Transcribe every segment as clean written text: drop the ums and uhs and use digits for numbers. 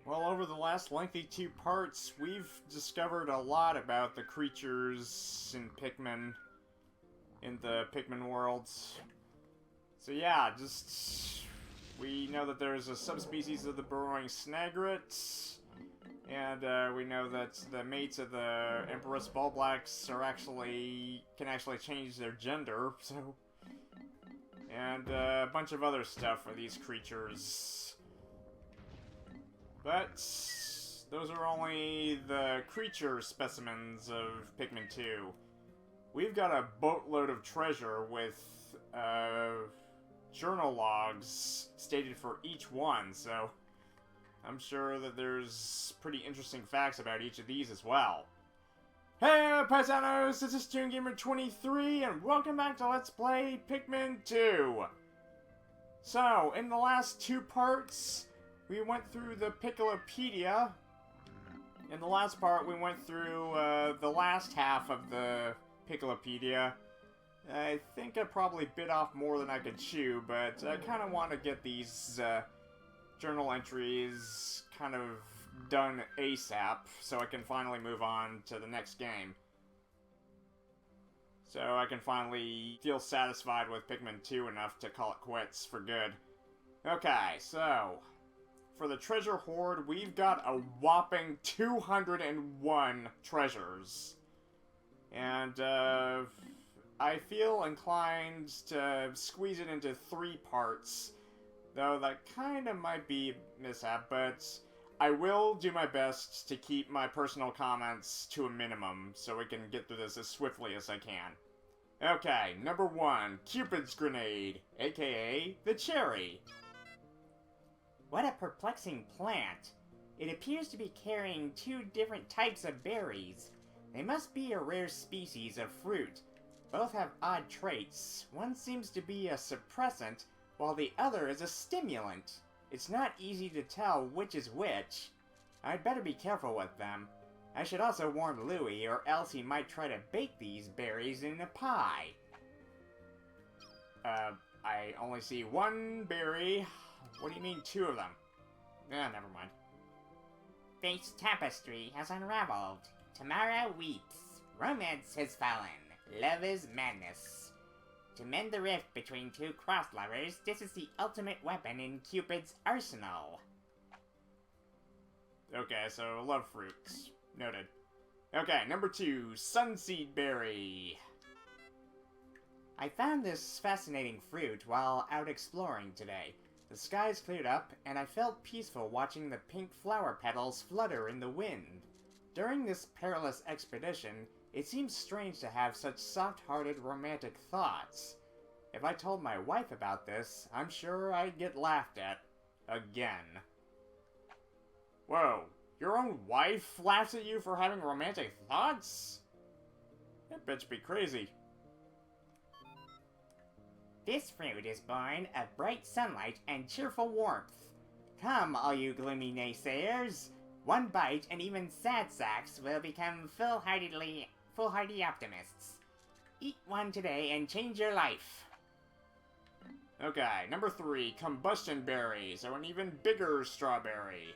Well, over the last lengthy 2 parts, we've discovered a lot about the creatures in Pikmin, in the Pikmin worlds. So yeah, we know that there's a subspecies of the burrowing snagret, and we know that the mates of the Empress Ballblacks can actually change their gender, so... And a bunch of other stuff for these creatures. But those are only the creature specimens of Pikmin 2. We've got a boatload of treasure with journal logs stated for each one, so I'm sure that there's pretty interesting facts about each of these as well. Hey, paisanos! This is ToonGamer23, and welcome back to Let's Play Pikmin 2! So, in the last 2 parts, we went through the Piccolopedia. In the last part, we went through the last half of the Piccolopedia. I think I probably bit off more than I could chew, but I kind of want to get these journal entries kind of done ASAP, so I can finally move on to the next game. So I can finally feel satisfied with Pikmin 2 enough to call it quits for good. Okay, so... for the treasure hoard, we've got a whopping 201 treasures. And, I feel inclined to squeeze it into 3 parts. Though that kinda might be a mishap, but I will do my best to keep my personal comments to a minimum, so we can get through this as swiftly as I can. Okay, number 1, Cupid's Grenade, aka the Cherry. What a perplexing plant. It appears to be carrying 2 different types of berries. They must be a rare species of fruit. Both have odd traits. One seems to be a suppressant, while the other is a stimulant. It's not easy to tell which is which. I'd better be careful with them. I should also warn Louie, or else he might try to bake these berries in a pie. I only see 1 berry. What do you mean 2 of them? Never mind. Fate's tapestry has unraveled. Tamara weeps. Romance has fallen. Love is madness. To mend the rift between 2 cross-lovers, this is the ultimate weapon in Cupid's arsenal. Okay, so love fruits. Noted. Okay, number 2, Sunseed Berry. I found this fascinating fruit while out exploring today. The skies cleared up, and I felt peaceful watching the pink flower petals flutter in the wind. During this perilous expedition, it seems strange to have such soft-hearted romantic thoughts. If I told my wife about this, I'm sure I'd get laughed at. Again. Whoa, your own wife laughs at you for having romantic thoughts? That bitch be crazy. This fruit is born of bright sunlight and cheerful warmth. Come, all you gloomy naysayers. 1 bite and even sad sacks will become foolhardy optimists. Eat 1 today and change your life. Okay, number 3, Combustion Berries, or an even bigger strawberry.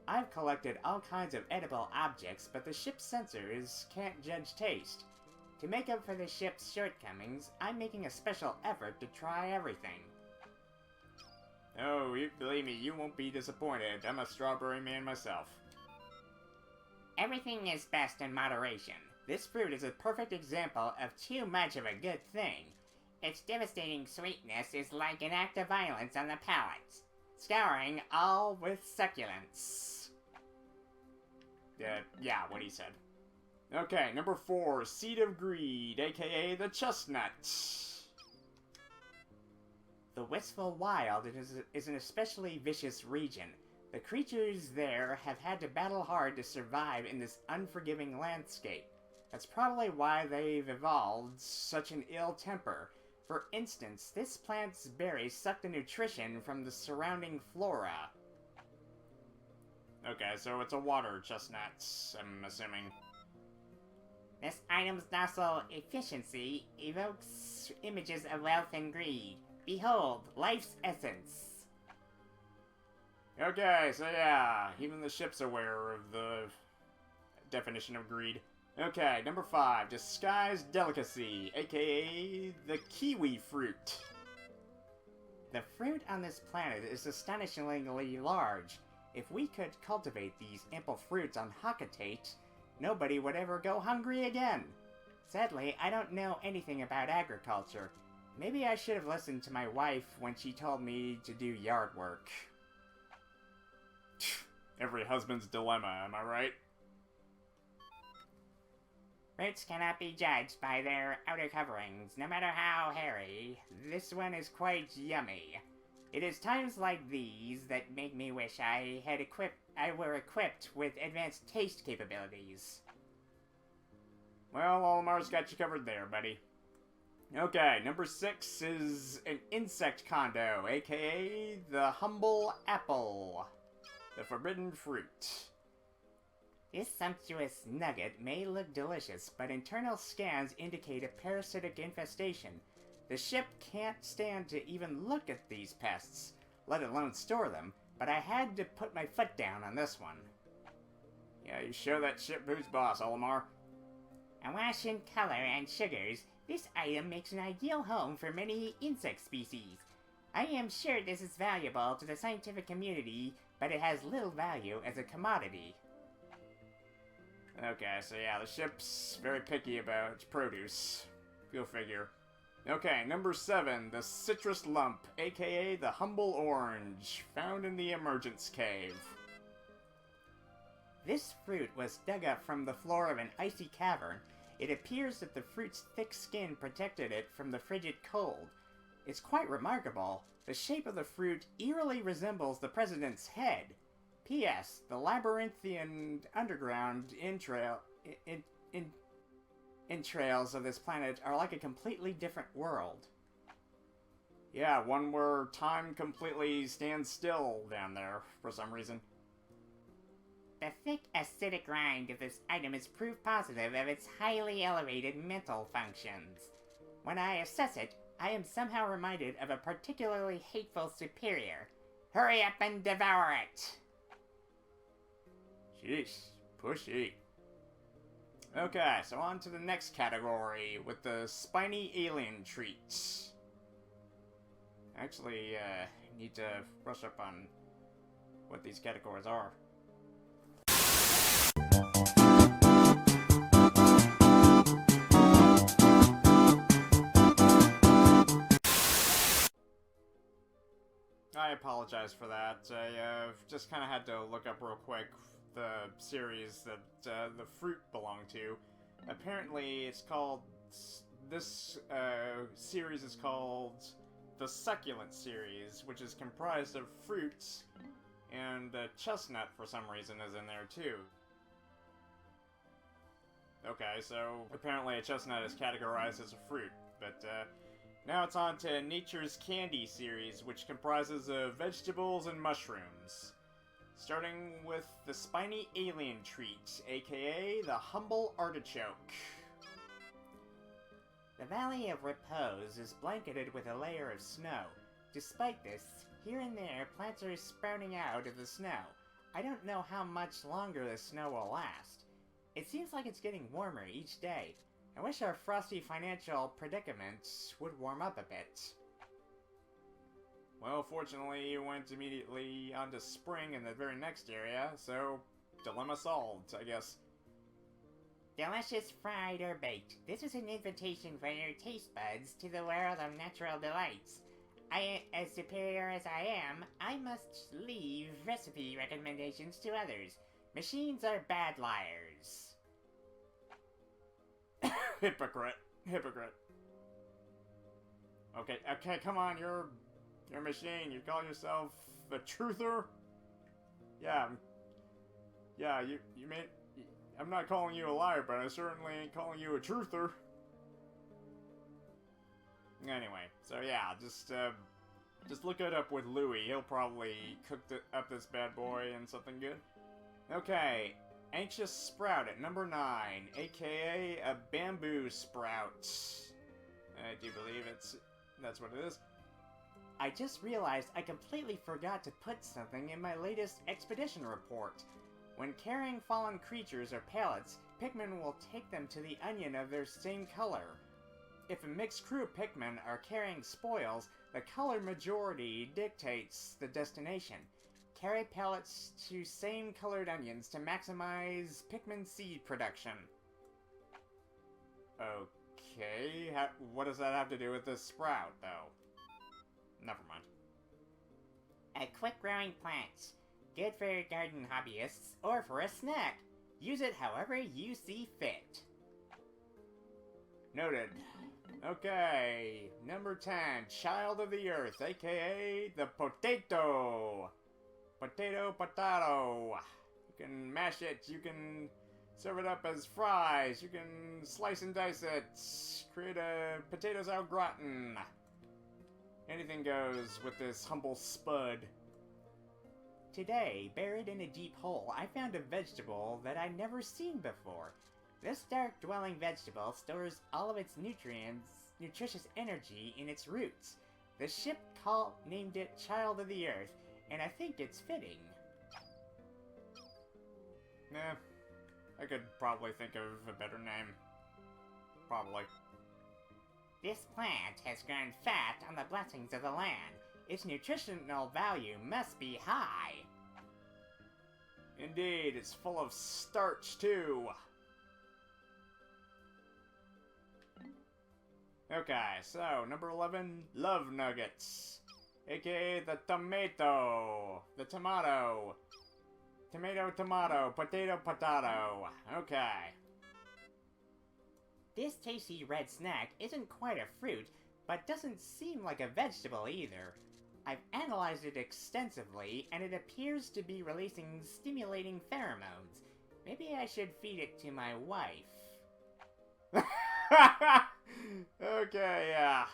I've collected all kinds of edible objects, but the ship's sensors can't judge taste. To make up for the ship's shortcomings, I'm making a special effort to try everything. Oh, believe me, you won't be disappointed. I'm a strawberry man myself. Everything is best in moderation. This fruit is a perfect example of too much of a good thing. Its devastating sweetness is like an act of violence on the palate, scouring all with succulence. Yeah, what he said. Okay, number 4, Seed of Greed, aka the Chestnut. The Wistful Wild is an especially vicious region. The creatures there have had to battle hard to survive in this unforgiving landscape. That's probably why they've evolved such an ill temper. For instance, this plant's berries suck the nutrition from the surrounding flora. Okay, so it's a water chestnut, I'm assuming. This item's docile efficiency evokes images of wealth and greed. Behold, life's essence. Okay, so yeah, even the ship's aware of the definition of greed. Okay, number 5, disguised delicacy, aka the kiwi fruit. The fruit on this planet is astonishingly large. If we could cultivate these ample fruits on Hakatate, nobody would ever go hungry again. Sadly, I don't know anything about agriculture. Maybe I should have listened to my wife when she told me to do yard work. Every husband's dilemma, am I right? Fruits cannot be judged by their outer coverings, no matter how hairy. This one is quite yummy. It is times like these that make me wish I were equipped with advanced taste capabilities. Well, Olimar's got you covered there, buddy. Okay, number 6 is an insect condo, aka the humble apple. The forbidden fruit. This sumptuous nugget may look delicious, but internal scans indicate a parasitic infestation. The ship can't stand to even look at these pests, let alone store them, but I had to put my foot down on this one. Yeah, you show that ship who's boss, Olimar. Awash in color and sugars, this item makes an ideal home for many insect species. I am sure this is valuable to the scientific community, but it has little value as a commodity. Okay, so yeah, the ship's very picky about its produce. Go figure. Okay, number 7, the citrus lump, aka the humble orange, found in the emergence cave. This fruit was dug up from the floor of an icy cavern. It appears that the fruit's thick skin protected it from the frigid cold. It's quite remarkable. The shape of the fruit eerily resembles the president's head. P.S. The labyrinthian underground entrails of this planet are like a completely different world. Yeah, one where time completely stands still down there, for some reason. The thick, acidic rind of this item is proof positive of its highly elevated mental functions. When I assess it, I am somehow reminded of a particularly hateful superior. Hurry up and devour it! Sheesh, pushy. Okay, so on to the next category with the spiny alien treats. Actually, need to brush up on what these categories are. I apologize for that. I just kind of had to look up real quick the series that the fruit belonged to. Apparently, it's called... This series is called the Succulent series, which is comprised of fruits, and chestnut, for some reason, is in there, too. Okay, so apparently a chestnut is categorized as a fruit, but now it's on to Nature's Candy series, which comprises of vegetables and mushrooms. Starting with the spiny alien treat, aka the humble artichoke. The Valley of Repose is blanketed with a layer of snow. Despite this, here and there plants are sprouting out of the snow. I don't know how much longer the snow will last. It seems like it's getting warmer each day. I wish our frosty financial predicament would warm up a bit. Well, fortunately, you went immediately onto spring in the very next area, so dilemma solved, I guess. Delicious fried or baked. This is an invitation for your taste buds to the world of natural delights. As superior as I am, I must leave recipe recommendations to others. Machines are bad liars. Hypocrite. Hypocrite. Okay, come on, you're a machine. You call yourself a truther? Yeah, you made... I'm not calling you a liar, but I certainly ain't calling you a truther. Anyway, so yeah, just look it up with Louie. He'll probably cook up this bad boy in something good. Okay, Anxious Sprout at number 9, aka a bamboo sprout. I do believe that's what it is. I just realized I completely forgot to put something in my latest expedition report. When carrying fallen creatures or pallets, Pikmin will take them to the onion of their same color. If a mixed crew of Pikmin are carrying spoils, the color majority dictates the destination. Carry pallets to same colored onions to maximize Pikmin seed production. Okay, what does that have to do with this sprout, though? Never mind. A quick-growing plant. Good for garden hobbyists or for a snack. Use it however you see fit. Noted. Okay, number 10, Child of the Earth, aka the potato. Potato. You can mash it, you can serve it up as fries, you can slice and dice it, create a potatoes au gratin. Anything goes with this humble spud. Today, buried in a deep hole, I found a vegetable that I'd never seen before. This dark-dwelling vegetable stores all of its nutritious energy in its roots. The ship named it Child of the Earth, and I think it's fitting. Nah, I could probably think of a better name. Probably. This plant has grown fat on the blessings of the land. Its nutritional value must be high. Indeed, it's full of starch, too. Okay, so, number 11, Love Nuggets. AKA the tomato. The tomato. Tomato, potato. Okay. This tasty red snack isn't quite a fruit, but doesn't seem like a vegetable either. I've analyzed it extensively, and it appears to be releasing stimulating pheromones. Maybe I should feed it to my wife. Okay, yeah.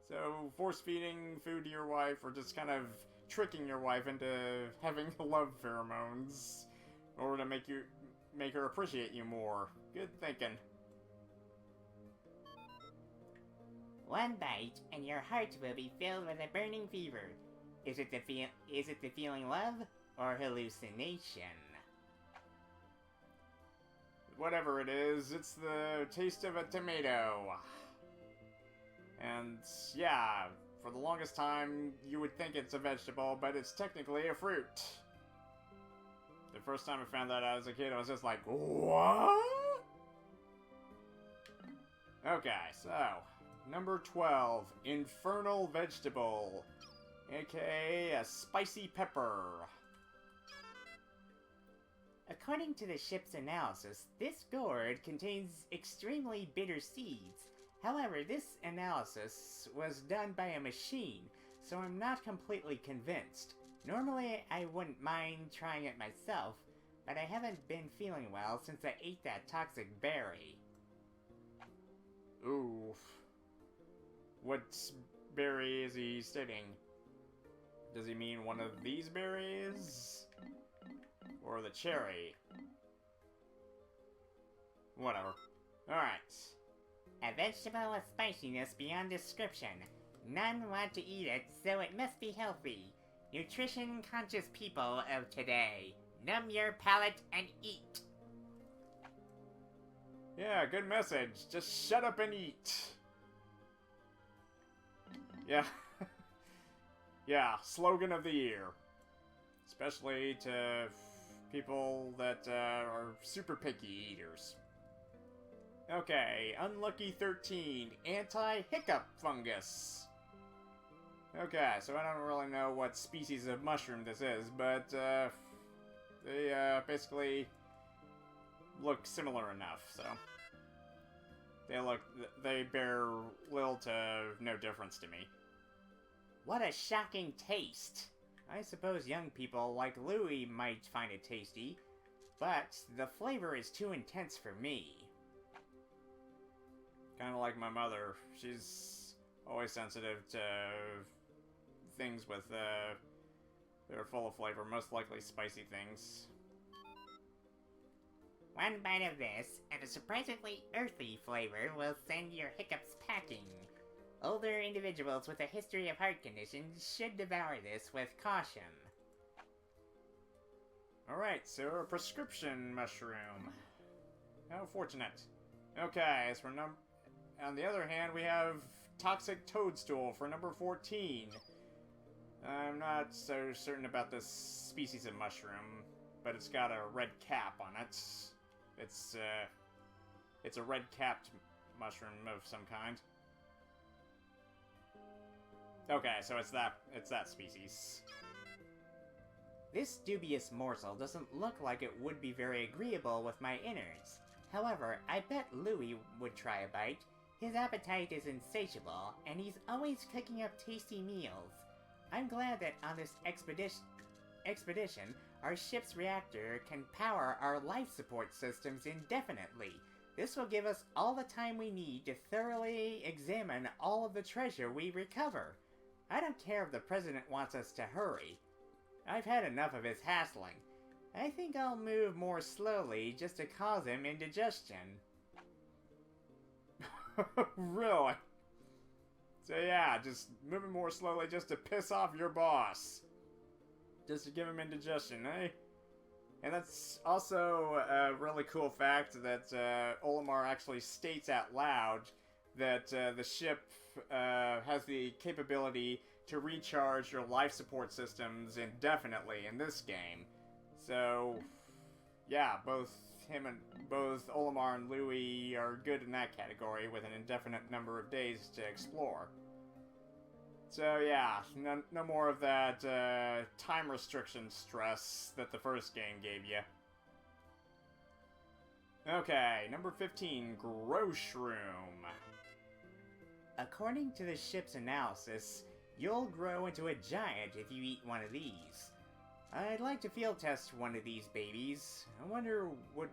So, force-feeding food to your wife, or just kind of tricking your wife into having love pheromones in order to make her appreciate you more. Good thinking. One bite, and your heart will be filled with a burning fever. Is it the feeling love, or hallucination? Whatever it is, it's the taste of a tomato. And, yeah, for the longest time, you would think it's a vegetable, but it's technically a fruit. The first time I found that out as a kid, I was just like, what? Okay, so, number 12, Infernal Vegetable, aka a spicy pepper. According to the ship's analysis, this gourd contains extremely bitter seeds. However, this analysis was done by a machine, so I'm not completely convinced. Normally, I wouldn't mind trying it myself, but I haven't been feeling well since I ate that toxic berry. Ooh. What berry is he stating? Does he mean one of these berries? Or the cherry? Whatever. Alright. A vegetable with spiciness beyond description. None want to eat it, so it must be healthy. Nutrition-conscious people of today. Numb your palate and eat. Yeah, good message. Just shut up and eat. Yeah. Yeah, slogan of the year. Especially to people that are super picky eaters. Okay, Unlucky 13, Anti-Hiccup Fungus. Okay, so I don't really know what species of mushroom this is, but they basically look similar enough, so they bear little to no difference to me. What a shocking taste! I suppose young people like Louie might find it tasty, but the flavor is too intense for me. Kind of like my mother. She's always sensitive to things with that are full of flavor, most likely spicy things. One bite of this, and a surprisingly earthy flavor will send your hiccups packing. Older individuals with a history of heart conditions should devour this with caution. Alright, so a prescription mushroom. How fortunate. Okay, as for on the other hand, we have toxic toadstool for number 14. I'm not so certain about this species of mushroom, but it's got a red cap on it. It's a red-capped mushroom of some kind. Okay, so it's that species. This dubious morsel doesn't look like it would be very agreeable with my innards. However, I bet Louis would try a bite. His appetite is insatiable, and he's always cooking up tasty meals. I'm glad that on this expedition, our ship's reactor can power our life support systems indefinitely. This will give us all the time we need to thoroughly examine all of the treasure we recover. I don't care if the president wants us to hurry. I've had enough of his hassling. I think I'll move more slowly just to cause him indigestion. Really? So yeah, just moving more slowly just to piss off your boss. Just to give him indigestion, eh? And that's also a really cool fact that Olimar actually states out loud that the ship has the capability to recharge your life support systems indefinitely in this game. So, yeah, both Olimar and Louis are good in that category with an indefinite number of days to explore. So yeah, no more of that time restriction stress that the first game gave you. Okay, number 15, Growshroom. According to the ship's analysis, you'll grow into a giant if you eat one of these. I'd like to field test one of these babies. I wonder what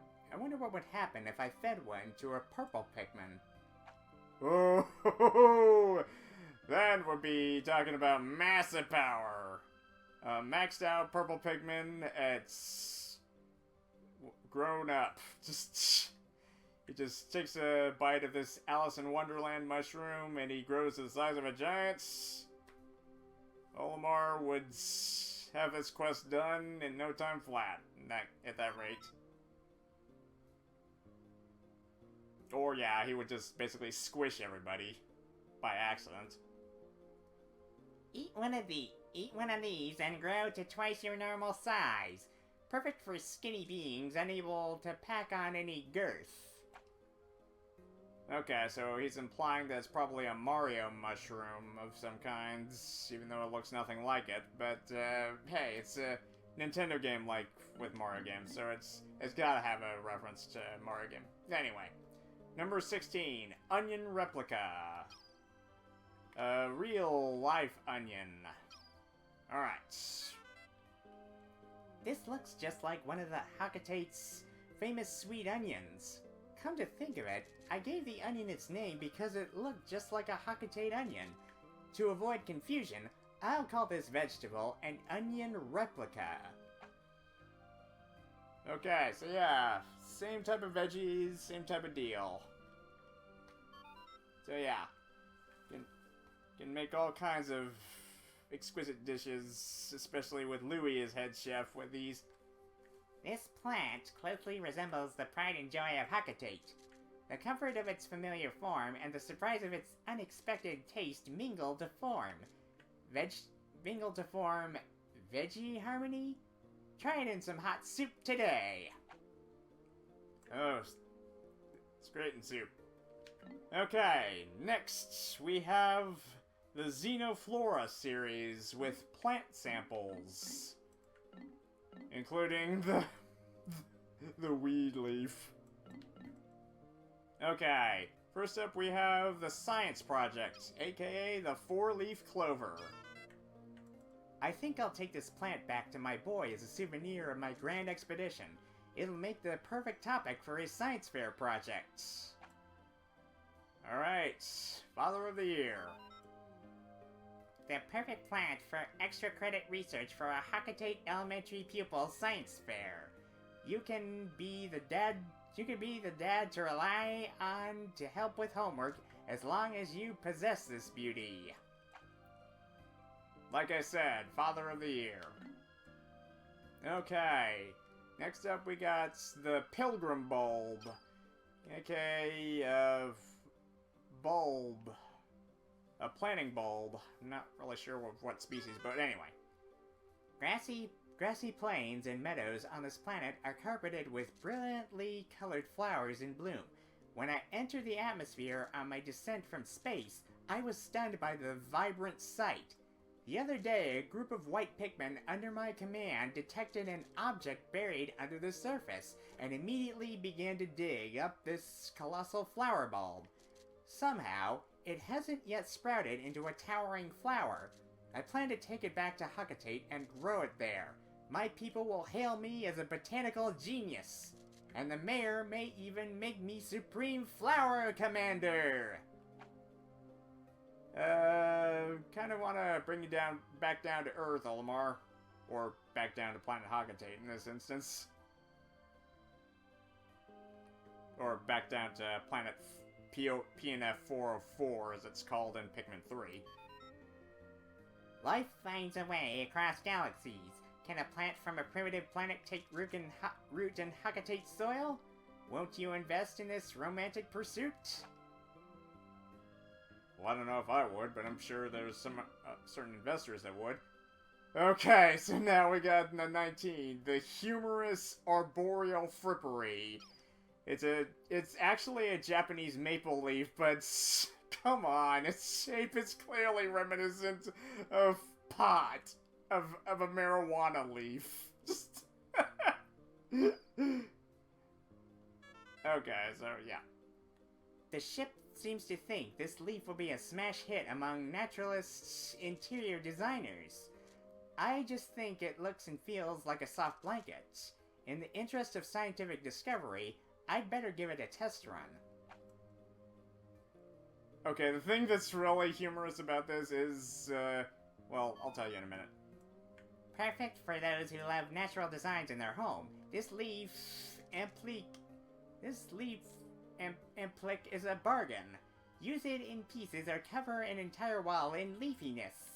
would happen if I fed one to a purple Pikmin. Oh, then we'll be talking about massive power. Maxed out purple Pikmin, it's grown up. He just takes a bite of this Alice in Wonderland mushroom and he grows to the size of a giant. Olimar would have this quest done in no time flat at that rate. Or yeah, he would just basically squish everybody by accident. Eat one of these and grow to twice your normal size. Perfect for skinny beings unable to pack on any girth. Okay, so he's implying that it's probably a Mario mushroom of some kind, even though it looks nothing like it. But hey, it's a Nintendo game like with Mario games, so it's gotta have a reference to Mario game. Anyway, number 16, Onion Replica. A real life onion. Alright. This looks just like one of the Hakatate's famous sweet onions. Come to think of it, I gave the onion its name because it looked just like a Hakatate onion. To avoid confusion, I'll call this vegetable an onion replica. Okay, so yeah, same type of veggies, same type of deal. So yeah, can make all kinds of exquisite dishes, especially with Louis as head chef with these. This plant closely resembles the pride and joy of Hakatate. The comfort of its familiar form and the surprise of its unexpected taste mingle to form veggie harmony? Try it in some hot soup today! Oh, it's great in soup. Okay, next we have the Xenoflora series with plant samples, including the weed leaf. Okay, first up we have the Science Project, aka the 4-leaf clover. I think I'll take this plant back to my boy as a souvenir of my grand expedition. It'll make the perfect topic for his science fair project. Alright, Father of the Year. The perfect plant for extra credit research for a Hakatate elementary pupil science fair. You can be the dad You could be the dad to rely on to help with homework as long as you possess this beauty. Like I said, Father of the Year. Okay, next up we got the Pilgrim Bulb. Okay, bulb. A planting bulb. Not really sure what species, but anyway. Grassy plains and meadows on this planet are carpeted with brilliantly colored flowers in bloom. When I entered the atmosphere on my descent from space, I was stunned by the vibrant sight. The other day, a group of white Pikmin under my command detected an object buried under the surface and immediately began to dig up this colossal flower bulb. Somehow, it hasn't yet sprouted into a towering flower. I plan to take it back to Hakatate and grow it there. My people will hail me as a botanical genius, and the mayor may even make me Supreme Flower Commander! Kind of want to bring you back down to Earth, Olimar. Or back down to Planet Hakatate in this instance. Or back down to Planet PNF 404, as it's called in Pikmin 3. Life finds a way across galaxies. Can a plant from a primitive planet take root in Hakatate soil? Won't you invest in this romantic pursuit? Well, I don't know if I would, but I'm sure there's some certain investors that would. Okay, so now we got the 19, the humorous arboreal frippery. It's actually a Japanese maple leaf, but come on, its shape is clearly reminiscent of pot, of a marijuana leaf. Just okay, so yeah. The ship seems to think this leaf will be a smash hit among naturalists' interior designers. I just think it looks and feels like a soft blanket. In the interest of scientific discovery, I'd better give it a test run. Okay, the thing that's really humorous about this is, well, I'll tell you in a minute. Perfect for those who love natural designs in their home. This leaf implique is a bargain. Use it in pieces or cover an entire wall in leafiness.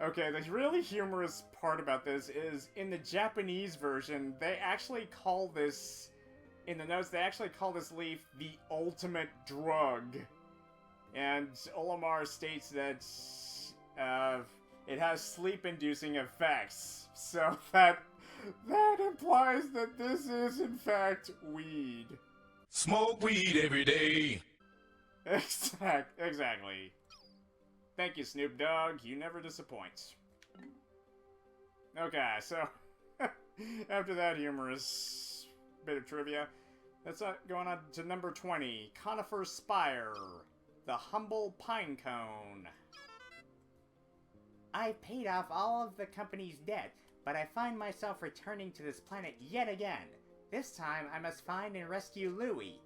Okay, the really humorous part about this is, in the Japanese version, they actually call this, in the notes, they actually call this leaf the ultimate drug. And Olimar states that, it has sleep-inducing effects. So that implies that this is, in fact, weed. Smoke weed every day. Exactly. Thank you, Snoop Dogg. You never disappoint. Okay, so after that humorous bit of trivia, let's going on to number 20, Conifer Spire, the humble pine cone. I paid off all of the company's debt, but I find myself returning to this planet yet again. This time, I must find and rescue Louie.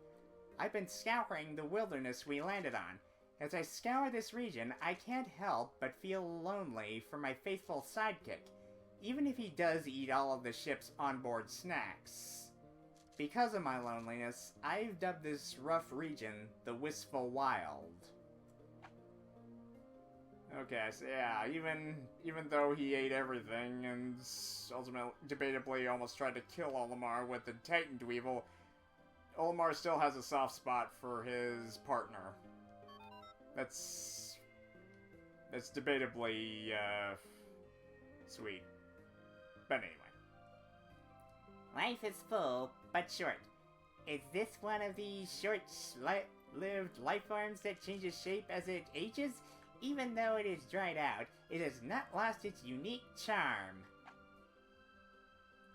I've been scouring the wilderness we landed on. As I scour this region, I can't help but feel lonely for my faithful sidekick, even if he does eat all of the ship's onboard snacks. Because of my loneliness, I've dubbed this rough region the Wistful Wild. Okay, so yeah, even though he ate everything and ultimately, debatably, almost tried to kill Olimar with the Titan Dweevil, Olimar still has a soft spot for his partner. That's debatably, sweet. But anyway. Life is full, but short. Is this one of these short-lived life forms that changes shape as it ages? Even though it is dried out, it has not lost its unique charm.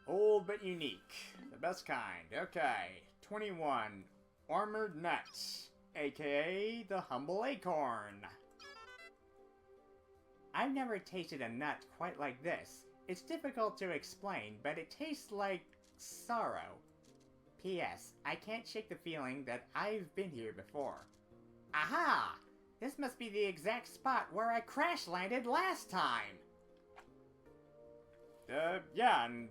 Old but unique. The best kind. Okay. 21. Armored Nuts, aka the Humble Acorn. I've never tasted a nut quite like this. It's difficult to explain, but it tastes like sorrow. P.S. I can't shake the feeling that I've been here before. Aha! This must be the exact spot where I crash-landed last time! Yeah, and,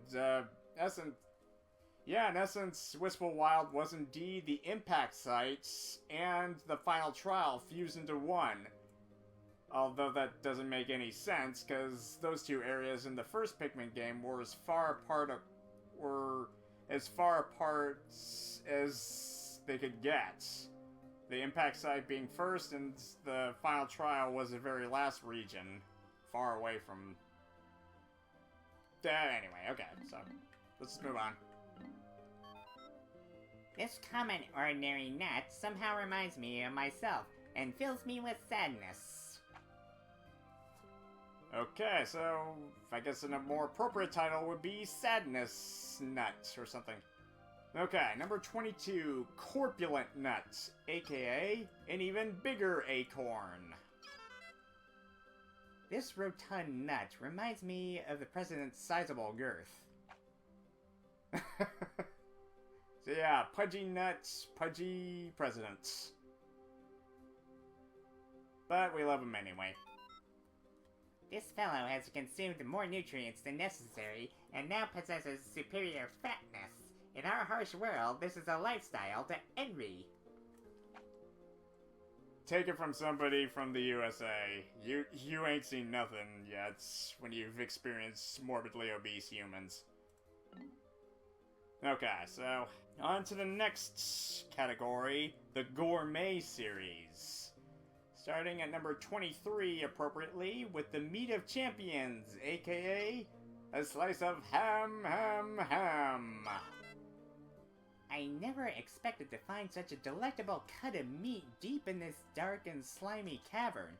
Yeah, in essence, Wistful Wild was indeed the impact sites and the final trial fused into one. Although that doesn't make any sense, because those two areas in the first Pikmin game were as far apart as they could get. The impact site being first, and the final trial was the very last region, far away from... Anyway, okay, so let's just move on. This common ordinary nut somehow reminds me of myself and fills me with sadness. Okay, so I guess a more appropriate title would be Sadness Nut or something. Okay, number 22, Corpulent Nut, aka an even bigger acorn. This rotund nut reminds me of the president's sizable girth. So yeah, pudgy nuts, pudgy presidents. But we love them anyway. This fellow has consumed more nutrients than necessary and now possesses superior fatness. In our harsh world, this is a lifestyle to envy. Take it from somebody from the USA. You ain't seen nothing yet when you've experienced morbidly obese humans. Okay, so on to the next category, the Gourmet Series. Starting at number 23, appropriately, with the Meat of Champions, aka a slice of ham. I never expected to find such a delectable cut of meat deep in this dark and slimy cavern.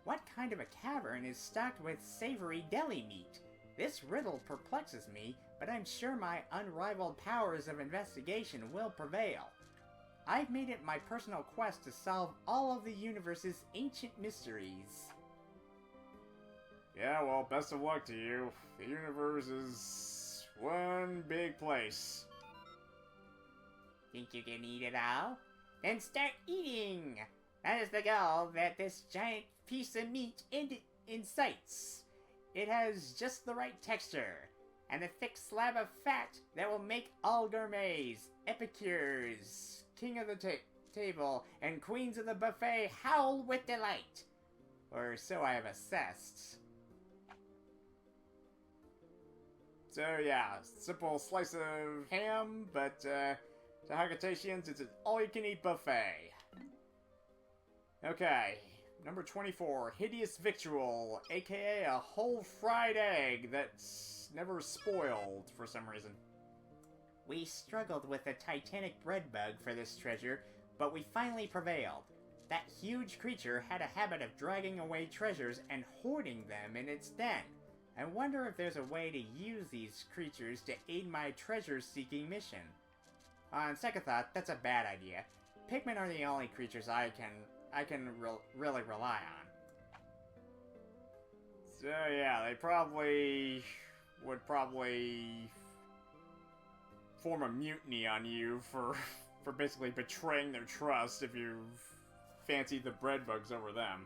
What kind of a cavern is stocked with savory deli meat? This riddle perplexes me, but I'm sure my unrivaled powers of investigation will prevail. I've made it my personal quest to solve all of the universe's ancient mysteries. Yeah, well, best of luck to you. The universe is one big place. Think you can eat it all? Then start eating! That is the goal that this giant piece of meat incites. It has just the right texture, and a thick slab of fat that will make all gourmets, epicures, king of the table, and queens of the buffet howl with delight. Or so I have assessed. So yeah, simple slice of ham, but to Hagitatians, it's an all-you-can-eat buffet. Okay, number 24, Hideous Victual, aka a whole fried egg that's never spoiled for some reason. We struggled with the titanic bread bug for this treasure, but we finally prevailed. That huge creature had a habit of dragging away treasures and hoarding them in its den. I wonder if there's a way to use these creatures to aid my treasure-seeking mission. On second thought, that's a bad idea. Pikmin are the only creatures I can really rely on. So yeah, they would probably form a mutiny on you for basically betraying their trust if you fancy the bread bugs over them.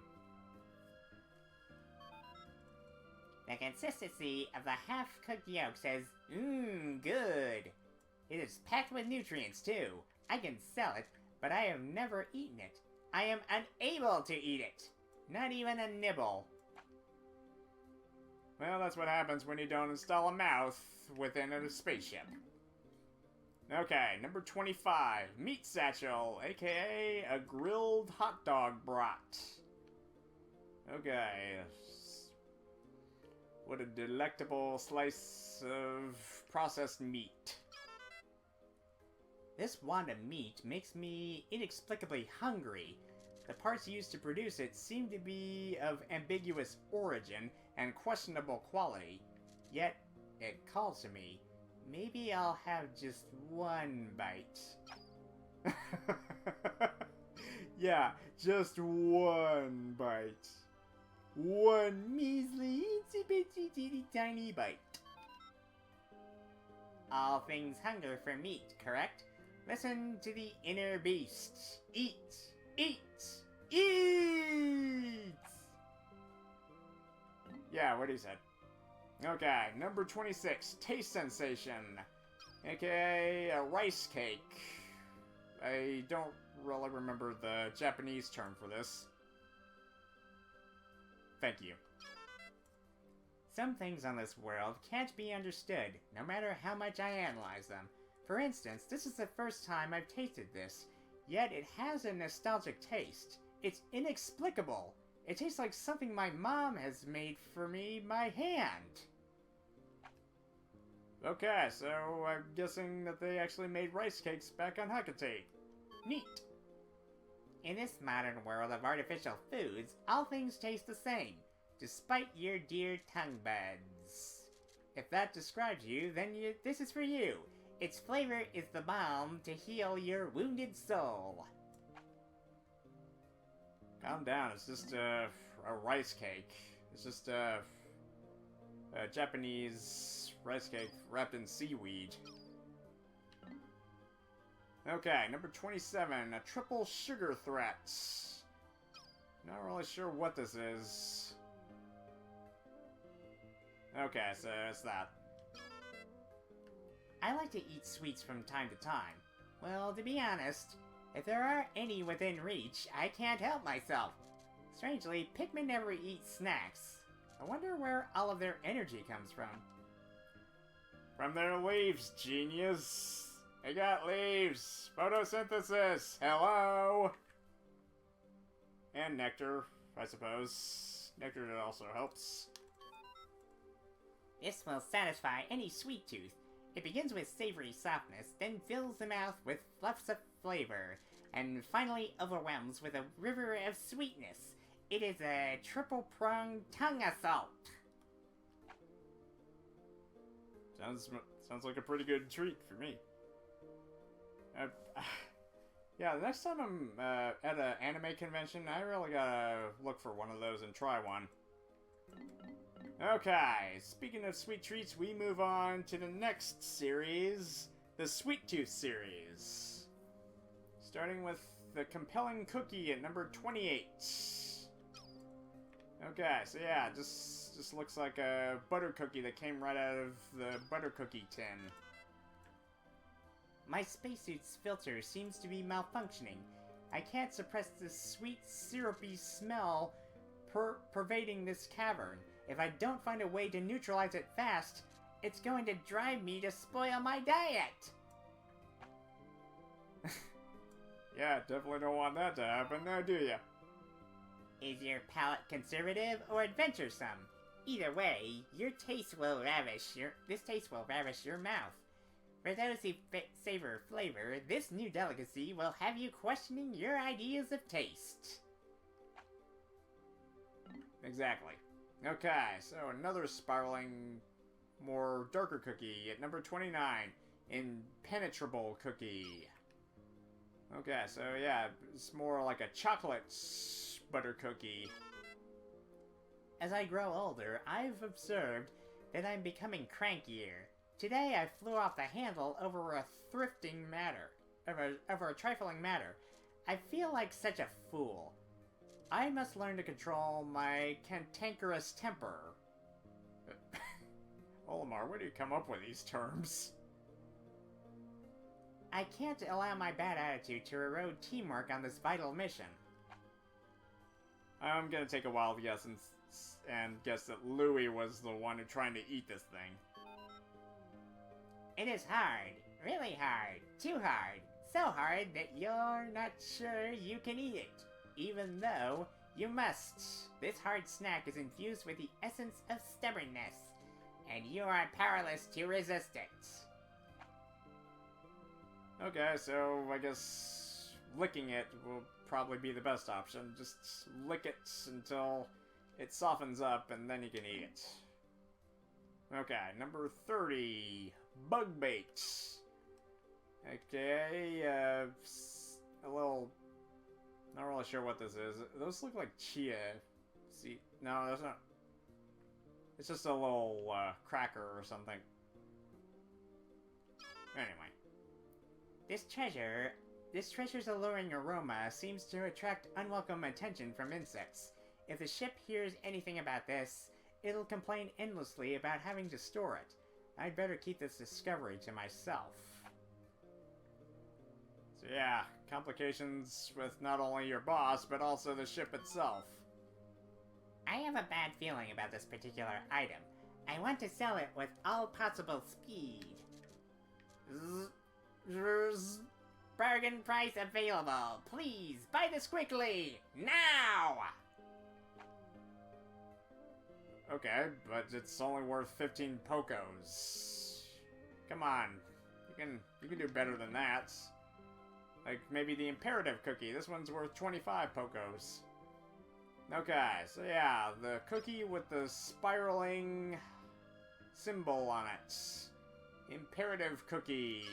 The consistency of the half-cooked yolk says, good. It is packed with nutrients, too. I can sell it, but I have never eaten it. I am unable to eat it. Not even a nibble. Well, that's what happens when you don't install a mouth within a spaceship. Okay, number 25, Meat Satchel, aka a grilled hot dog brat. Okay. What a delectable slice of processed meat. This wand of meat makes me inexplicably hungry. The parts used to produce it seem to be of ambiguous origin and questionable quality. Yet, it calls to me. Maybe I'll have just one bite. Yeah, just one bite. One measly, itsy-bitsy, tiny bite. All things hunger for meat, correct? Listen to the inner beast. Eat! Eat! Eat! Yeah, what he said. Okay, number 26, Taste Sensation. AKA a rice cake. I don't really remember the Japanese term for this. Thank you. Some things on this world can't be understood, no matter how much I analyze them. For instance, this is the first time I've tasted this, yet it has a nostalgic taste. It's inexplicable. It tastes like something my mom has made for me by hand. Okay, so I'm guessing that they actually made rice cakes back on Hecate. Neat. In this modern world of artificial foods, all things taste the same, despite your dear tongue buds. If that describes you, then this is for you. Its flavor is the balm to heal your wounded soul. Calm down, it's just a rice cake. It's just a Japanese rice cake wrapped in seaweed. Okay, number 27, a triple sugar threat. Not really sure what this is. Okay, so it's that. I like to eat sweets from time to time. Well, to be honest, if there are any within reach, I can't help myself. Strangely, Pikmin never eat snacks. I wonder where all of their energy comes from. From their leaves, genius. They got leaves. Photosynthesis. Hello. And nectar, I suppose. Nectar also helps. This will satisfy any sweet tooth. It begins with savory softness, then fills the mouth with fluffs of flavor, and finally overwhelms with a river of sweetness. It is a triple-pronged tongue assault. Sounds like a pretty good treat for me. Yeah, the next time I'm at an anime convention, I really gotta look for one of those and try one. Okay, speaking of sweet treats, we move on to the next series, the Sweet Tooth series. Starting with the compelling cookie at number 28. Okay, so yeah, just looks like a butter cookie that came right out of the butter cookie tin. My spacesuit's filter seems to be malfunctioning. I can't suppress the sweet, syrupy smell pervading this cavern. If I don't find a way to neutralize it fast, it's going to drive me to spoil my diet! Yeah, definitely don't want that to happen, now do ya? Is your palate conservative or adventuresome? Either way, this taste will ravish your mouth. For those who savor flavor, this new delicacy will have you questioning your ideas of taste. Exactly. Okay, so another spiraling, more darker cookie at number 29, Impenetrable Cookie. Okay, so yeah, it's more like a chocolate butter cookie. As I grow older, I've observed that I'm becoming crankier. Today I flew off the handle over a trifling matter. I feel like such a fool. I must learn to control my cantankerous temper. Olimar, where do you come up with these terms? I can't allow my bad attitude to erode teamwork on this vital mission. I'm gonna take a wild guess and guess that Louie was the one trying to eat this thing. It is hard. Really hard. Too hard. So hard that you're not sure you can eat it. Even though you must. This hard snack is infused with the essence of stubbornness, and you are powerless to resist it. Okay, so I guess licking it will probably be the best option. Just lick it until it softens up, and then you can eat it. Okay, number 30, Bug Bait. Okay, a little... Not really sure what this is. Those look like chia. See, no, that's not. It's just a little cracker or something. Anyway, this treasure's alluring aroma seems to attract unwelcome attention from insects. If the ship hears anything about this, it'll complain endlessly about having to store it. I'd better keep this discovery to myself. So yeah, complications with not only your boss, but also the ship itself. I have a bad feeling about this particular item. I want to sell it with all possible speed. Bargain price available. Please, buy this quickly. Now! Okay, but it's only worth 15 Pokos. Come on, you can do better than that. Like maybe the imperative cookie. This one's worth 25 Pokos. Okay, so yeah, the cookie with the spiraling symbol on it. Imperative cookie.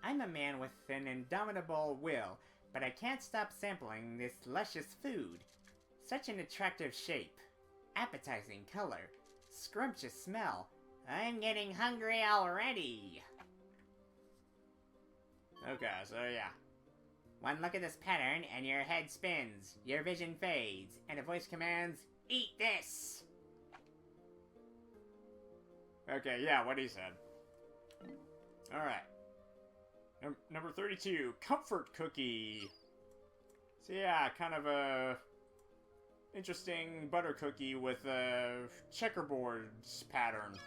I'm a man with an indomitable will, but I can't stop sampling this luscious food. Such an attractive shape, appetizing color, scrumptious smell. I'm getting hungry already. Okay, so yeah. One look at this pattern and your head spins, your vision fades, and a voice commands, "Eat this!" Okay, yeah, what he said. Alright. Number 32, Comfort Cookie. So yeah, kind of a interesting butter cookie with a checkerboards pattern.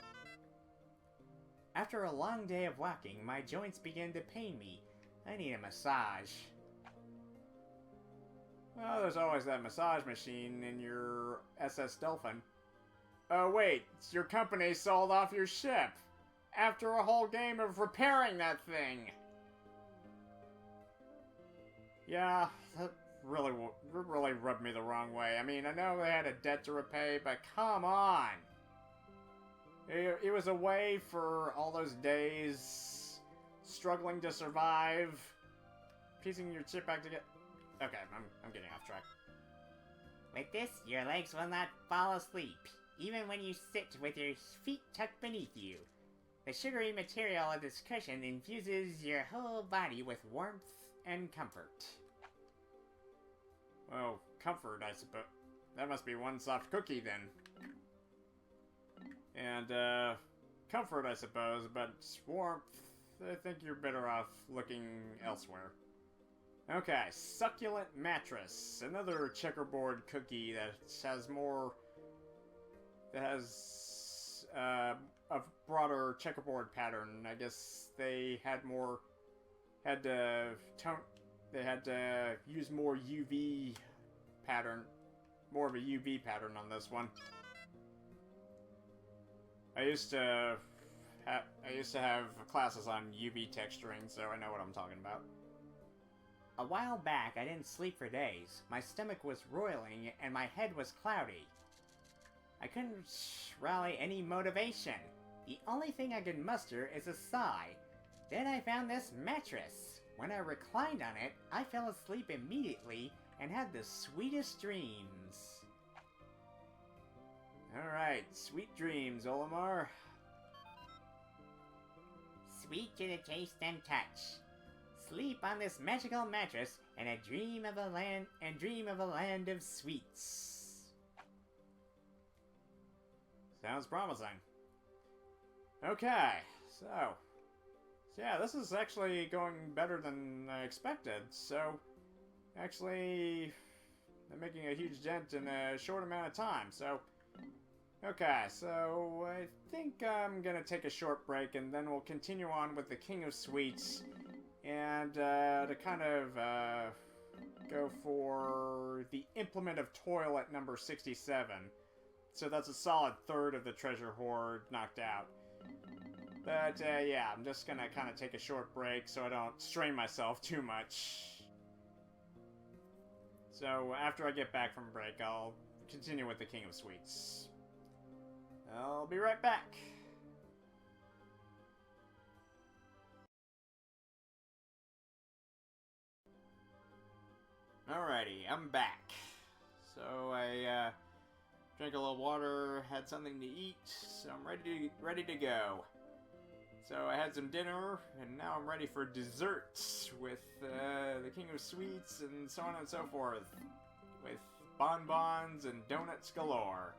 After a long day of walking, my joints begin to pain me. I need a massage. Well, there's always that massage machine in your SS Dolphin. Oh wait, your company sold off your ship after a whole game of repairing that thing. Yeah, that really rubbed me the wrong way. I mean, I know they had a debt to repay, but come on. It was a way for all those days struggling to survive, piecing your ship back together. Okay, I'm getting off track. With this, your legs will not fall asleep, even when you sit with your feet tucked beneath you. The sugary material of this cushion infuses your whole body with warmth and comfort. Well, comfort, I suppose. That must be one soft cookie, then. And, comfort, I suppose, but warmth, I think you're better off looking elsewhere. Okay, Succulent Mattress. Another checkerboard cookie that has more... that has, a broader checkerboard pattern. I guess they had more... had to use more UV pattern. More of a UV pattern on this one. I used to have classes on UV texturing, so I know what I'm talking about. A while back, I didn't sleep for days. My stomach was roiling, and my head was cloudy. I couldn't rally any motivation. The only thing I could muster is a sigh. Then I found this mattress. When I reclined on it, I fell asleep immediately and had the sweetest dreams. Alright, sweet dreams, Olimar. Sweet to the taste and touch. Sleep on this magical mattress and dream of a land of sweets. Sounds promising. Okay, so yeah, this is actually going better than I expected. So, actually, they're making a huge dent in a short amount of time. So, okay, so I think I'm gonna take a short break, and then we'll continue on with the King of Sweets, and to kind of go for the Implement of Toil at number 67. So that's a solid third of the treasure hoard knocked out. But yeah, I'm just gonna kind of take a short break so I don't strain myself too much. So after I get back from break, I'll continue with the King of Sweets. I'll be right back. Alrighty, I'm back. So I drank a little water, had something to eat, so I'm ready to go. So I had some dinner, and now I'm ready for desserts with the King of Sweets and so on and so forth, with bonbons and donuts galore.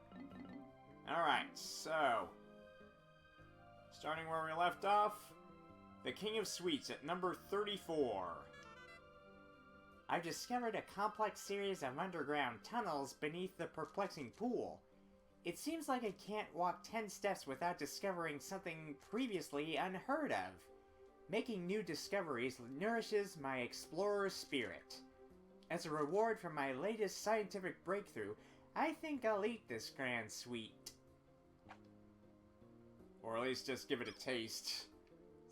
Alright, so Starting where we left off, the King of Sweets at number 34. I've discovered a complex series of underground tunnels beneath the perplexing pool. It seems like I can't walk 10 steps without discovering something previously unheard of. Making new discoveries nourishes my explorer's spirit. As a reward for my latest scientific breakthrough, I think I'll eat this grand sweet. Or at least just give it a taste.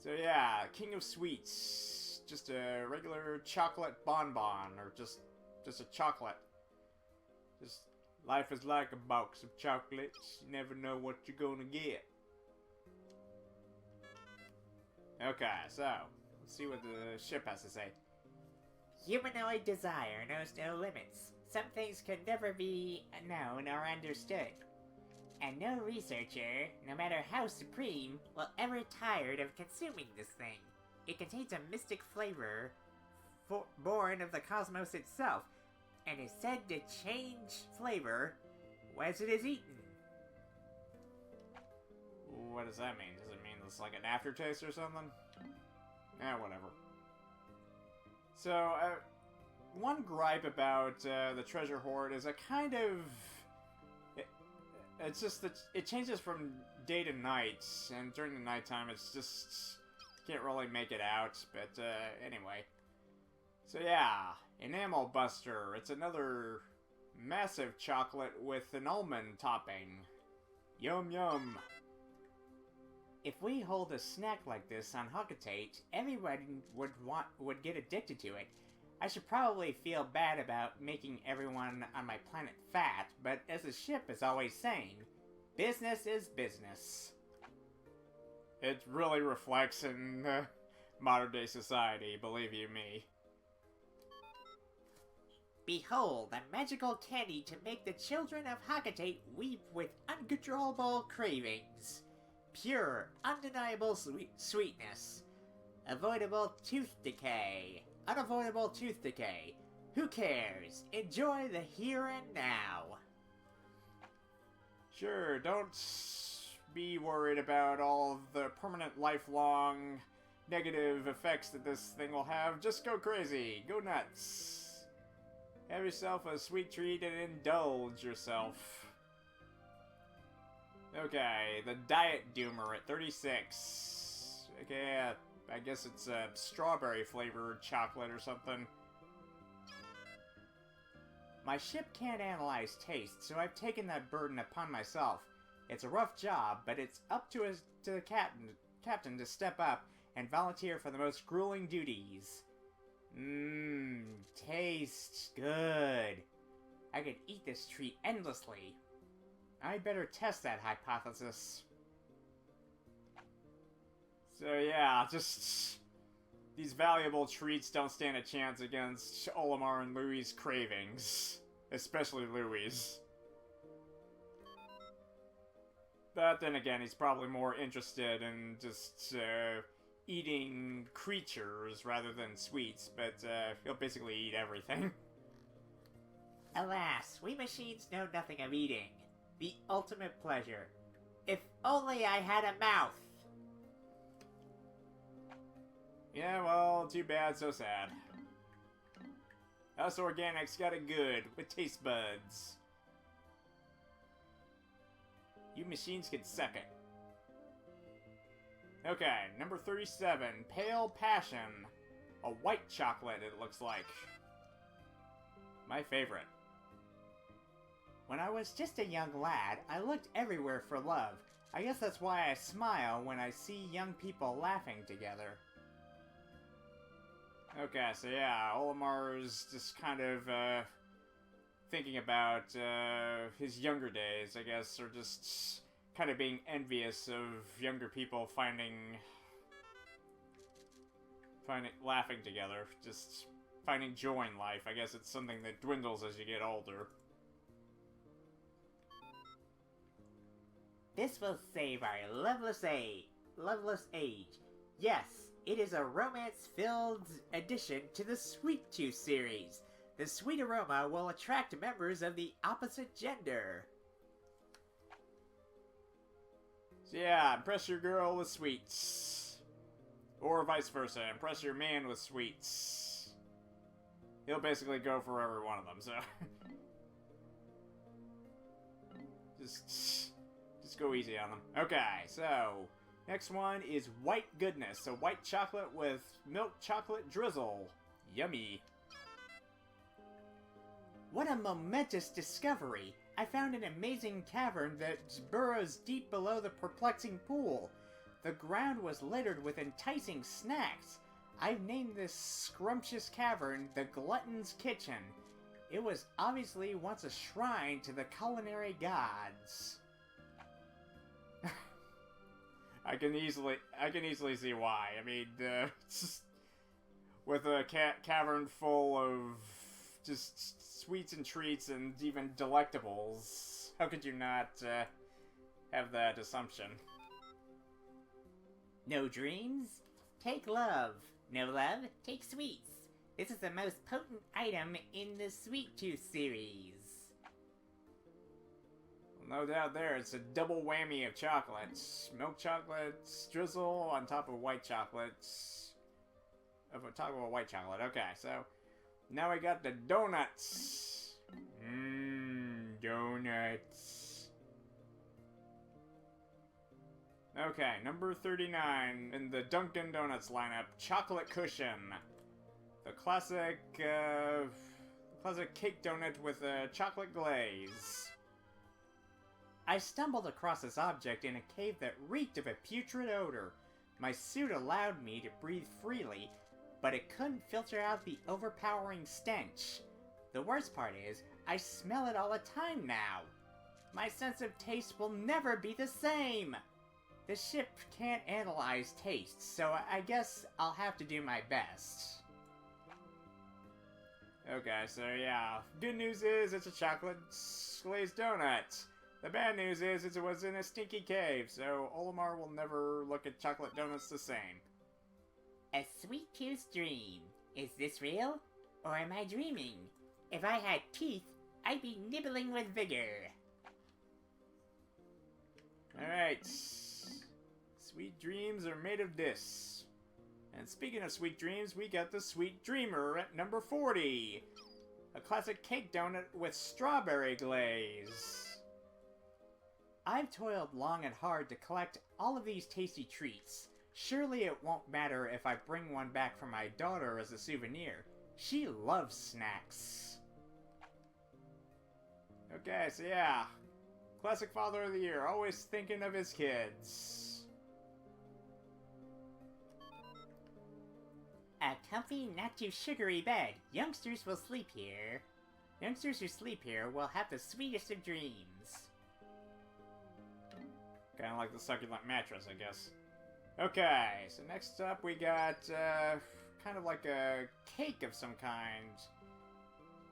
So yeah, King of Sweets. Just a regular chocolate bonbon, or just a chocolate. Just, life is like a box of chocolates. You never know what you're gonna get. Okay, so, let's see what the ship has to say. Humanoid desire knows no limits. Some things could never be known or understood. And no researcher, no matter how supreme, will ever tired of consuming this thing. It contains a mystic flavor born of the cosmos itself, and is said to change flavor as it is eaten. What does that mean? Does it mean it's like an aftertaste or something? Whatever. So, one gripe about the treasure hoard is a kind of... It's just that it changes from day to night, and during the nighttime it's just... Can't really make it out, but anyway. So yeah, Enamel Buster. It's another massive chocolate with an almond topping. Yum yum. If we hold a snack like this on Hockatate, everyone would get addicted to it. I should probably feel bad about making everyone on my planet fat, but as the ship is always saying, business is business. It really reflects in modern day society, believe you me. Behold, a magical candy to make the children of Hockatate weep with uncontrollable cravings. Pure, undeniable sweetness. Avoidable tooth decay. Unavoidable tooth decay. Who cares? Enjoy the here and now. Sure, don't be worried about all of the permanent, lifelong negative effects that this thing will have. Just go crazy. Go nuts. Have yourself a sweet treat and indulge yourself. Okay, the Diet Doomer at 36. Okay, I guess it's a strawberry flavored chocolate or something. My ship can't analyze taste, so I've taken that burden upon myself. It's a rough job, but it's up to the captain to step up and volunteer for the most grueling duties. Tastes good. I could eat this treat endlessly. I better test that hypothesis. So yeah, just... These valuable treats don't stand a chance against Olimar and Louie's cravings. Especially Louie's. But then again, he's probably more interested in just eating creatures rather than sweets, but he'll basically eat everything. Alas, we machines know nothing of eating. The ultimate pleasure. If only I had a mouth! Yeah, well, too bad, so sad. Us organics got it good, with taste buds. You machines can suck it. Okay, number 37, Pale Passion. A white chocolate, it looks like. My favorite. When I was just a young lad, I looked everywhere for love. I guess that's why I smile when I see young people laughing together. Okay, so yeah, Olimar's just kind of, thinking about, his younger days, I guess, or just kind of being envious of younger people finding laughing together, just finding joy in life. I guess it's something that dwindles as you get older. This will save our loveless age. Yes, it is a romance-filled addition to the Sweet Tooth series. The sweet aroma will attract members of the opposite gender. So yeah, impress your girl with sweets. Or vice versa, impress your man with sweets. He'll basically go for every one of them, so... Just go easy on them. Okay, so... Next one is white goodness. So white chocolate with milk chocolate drizzle. Yummy. What a momentous discovery! I found an amazing cavern that burrows deep below the perplexing pool. The ground was littered with enticing snacks. I've named this scrumptious cavern the Glutton's Kitchen. It was obviously once a shrine to the culinary gods. I can easily see why. I mean, with a cavern full of just sweets and treats and even delectables, how could you not have that assumption? No dreams? Take love. No love? Take sweets. This is the most potent item in the Sweet Tooth series. No doubt there, it's a double whammy of chocolates. Milk chocolates, drizzle on top of white chocolates. On top of a white chocolate, okay, so... Now we got the donuts. Donuts. Okay, number 39 in the Dunkin' Donuts lineup, Chocolate Cushion. The classic cake donut with a chocolate glaze. I stumbled across this object in a cave that reeked of a putrid odor. My suit allowed me to breathe freely, but it couldn't filter out the overpowering stench. The worst part is, I smell it all the time now. My sense of taste will never be the same. The ship can't analyze taste, so I guess I'll have to do my best. Okay, so yeah. Good news is it's a chocolate glazed donut. The bad news is it was in a stinky cave, so Olimar will never look at chocolate donuts the same. A sweet tooth dream. Is this real? Or am I dreaming? If I had teeth, I'd be nibbling with vigor. Alright. Sweet dreams are made of this. And speaking of sweet dreams, we got the Sweet Dreamer at number 40. A classic cake donut with strawberry glaze. I've toiled long and hard to collect all of these tasty treats. Surely it won't matter if I bring one back for my daughter as a souvenir. She loves snacks. Okay, so yeah. Classic Father of the Year, always thinking of his kids. A comfy, not too sugary bed. Youngsters will sleep here. Youngsters who sleep here will have the sweetest of dreams. Kind of like the succulent mattress, I guess. Okay, so next up we got kind of like a cake of some kind.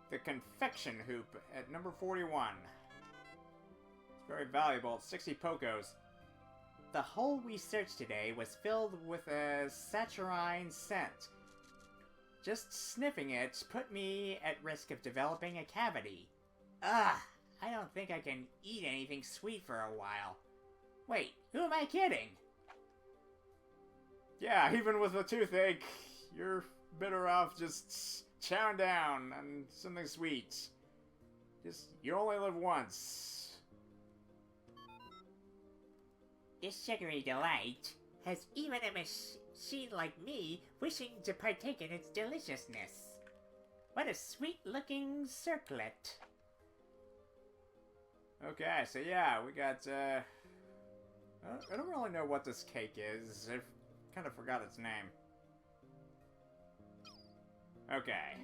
The confection hoop at number 41. It's very valuable, it's 60 pocos. The hole we searched today was filled with a saccharine scent. Just sniffing it put me at risk of developing a cavity. Ugh, I don't think I can eat anything sweet for a while. Wait, who am I kidding? Yeah, even with a toothache, you're better off just chowing down on something sweet. You only live once. This sugary delight has even a machine like me wishing to partake in its deliciousness. What a sweet-looking circlet. Okay, so yeah, we got, I don't really know what this cake is. I kind of forgot its name. Okay.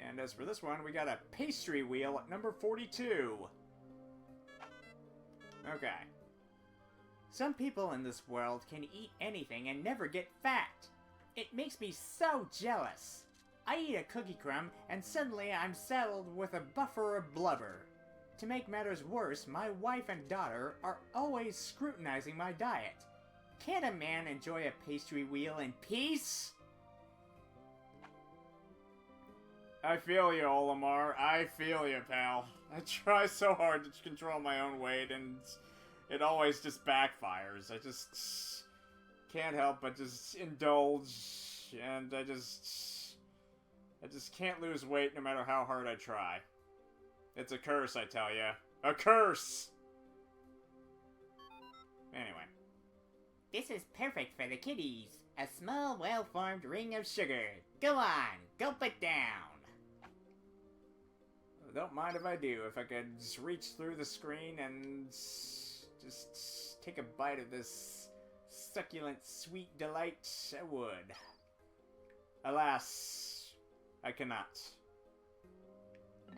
And as for this one, we got a pastry wheel at number 42. Okay. Some people in this world can eat anything and never get fat. It makes me so jealous. I eat a cookie crumb and suddenly I'm saddled with a buffer of blubber. To make matters worse, my wife and daughter are always scrutinizing my diet. Can't a man enjoy a pastry wheel in peace? I feel you, Olimar. I feel you, pal. I try so hard to control my own weight, and it always just backfires. I just can't help but just indulge, and I just can't lose weight no matter how hard I try. It's a curse, I tell ya. A curse! Anyway. This is perfect for the kiddies. A small, well-formed ring of sugar. Go on, gulp it down. Don't mind if I do. If I could just reach through the screen and just take a bite of this succulent sweet delight, I would. Alas, I cannot.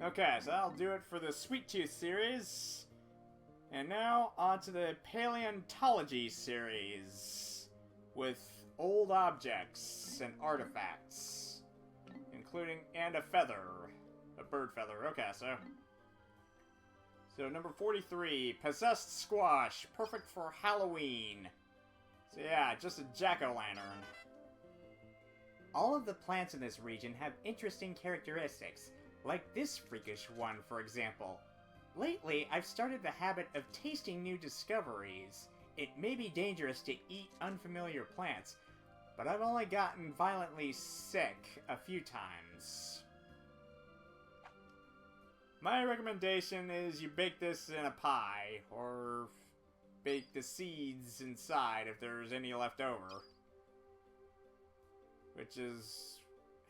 Okay, so that'll do it for the Sweet Tooth series. And now, on to the Paleontology series, with old objects and artifacts, including, and a feather, a bird feather. Okay, so number 43, Possessed Squash, perfect for Halloween. So yeah, just a jack-o'-lantern. All of the plants in this region have interesting characteristics, like this freakish one, for example. Lately, I've started the habit of tasting new discoveries. It may be dangerous to eat unfamiliar plants, but I've only gotten violently sick a few times. My recommendation is you bake this in a pie, or bake the seeds inside if there's any left over. Which is...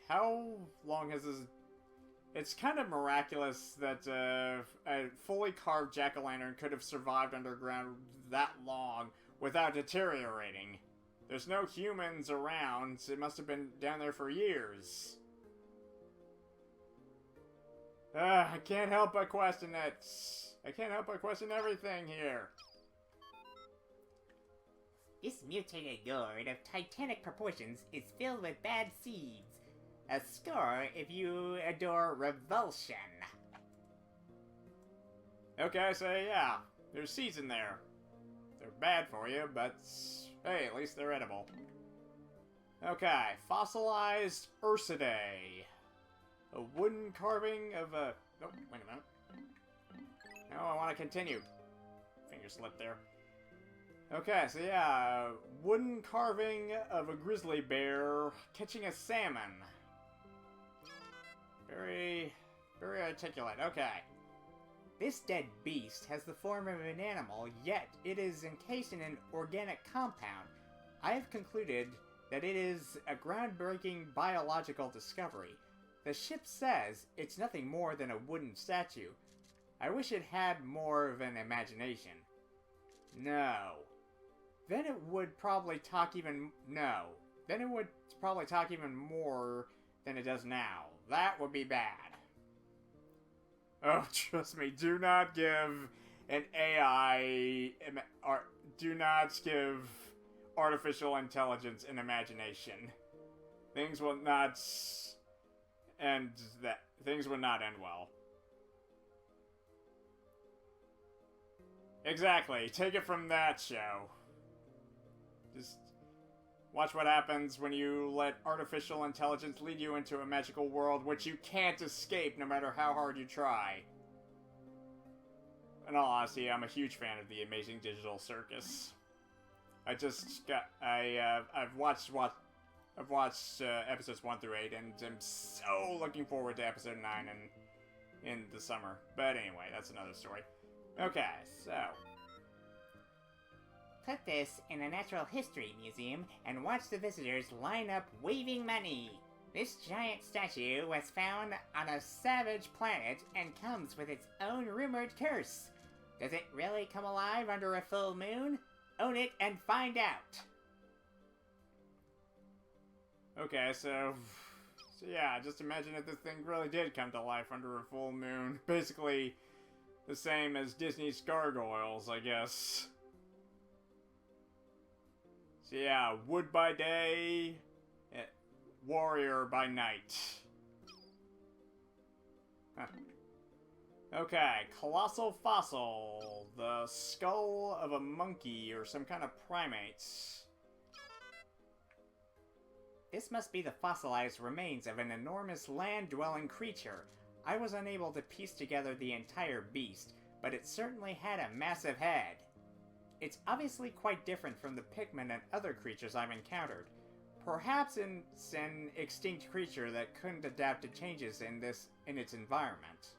how long has this... It's kind of miraculous that a fully carved jack-o'-lantern could have survived underground that long without deteriorating. There's no humans around, so it must have been down there for years. I can't help but question it. I can't help but question everything here. This mutated gourd of titanic proportions is filled with bad seeds. A score if you adore revulsion. Okay, so yeah, there's seeds in there. They're bad for you, but hey, at least they're edible. Okay, fossilized Ursidae. A wooden carving of a... Oh, wait a minute. No, I want to continue. Finger slip there. Okay, so yeah, wooden carving of a grizzly bear catching a salmon. Very articulate. Okay. This dead beast has the form of an animal, yet it is encased in an organic compound. I have concluded that it is a groundbreaking biological discovery. The ship says it's nothing more than a wooden statue. I wish it had more of an imagination. No. Then it would probably talk even... No. Then it would probably talk even more than it does now. That would be bad. Oh, trust me, do not give an AI... do not give artificial intelligence an imagination. Things will not end that. Things will not end well. Exactly. Take it from that show. Just watch what happens when you let artificial intelligence lead you into a magical world which you can't escape no matter how hard you try. In all honesty, I'm a huge fan of the Amazing Digital Circus. I've watched episodes 1 through 8, and I'm so looking forward to episode 9 in the summer. But anyway, that's another story. Okay, so Put this in a natural history museum and watch the visitors line up waving money. This giant statue was found on a savage planet and comes with its own rumored curse. Does it really come alive under a full moon? Own it and find out. Okay, so yeah, just imagine if this thing really did come to life under a full moon. Basically the same as Disney's gargoyles, I guess. So yeah, wood by day, warrior by night. Huh. Okay, colossal fossil. The skull of a monkey or some kind of primate. This must be the fossilized remains of an enormous land-dwelling creature. I was unable to piece together the entire beast, but it certainly had a massive head. It's obviously quite different from the Pikmin and other creatures I've encountered. Perhaps it's an extinct creature that couldn't adapt to changes in its environment.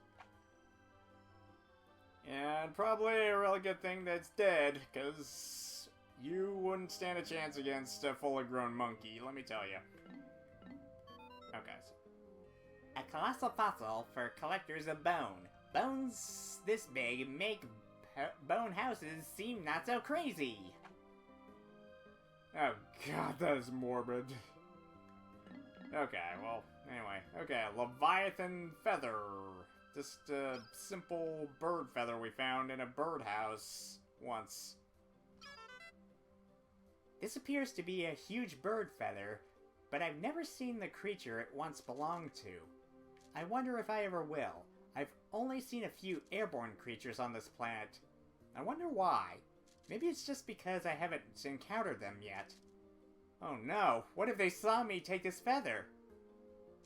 And probably a really good thing that it's dead, because you wouldn't stand a chance against a fully grown monkey, let me tell you. Okay. A colossal fossil for collectors of bone. Bones this big make bone houses seem not so crazy. Oh god, that is morbid. Okay, well, anyway. Okay, Leviathan Feather. Just a simple bird feather we found in a birdhouse once. This appears to be a huge bird feather, but I've never seen the creature it once belonged to. I wonder if I ever will. I've only seen a few airborne creatures on this planet. I wonder why. Maybe it's just because I haven't encountered them yet. Oh no, what if they saw me take this feather?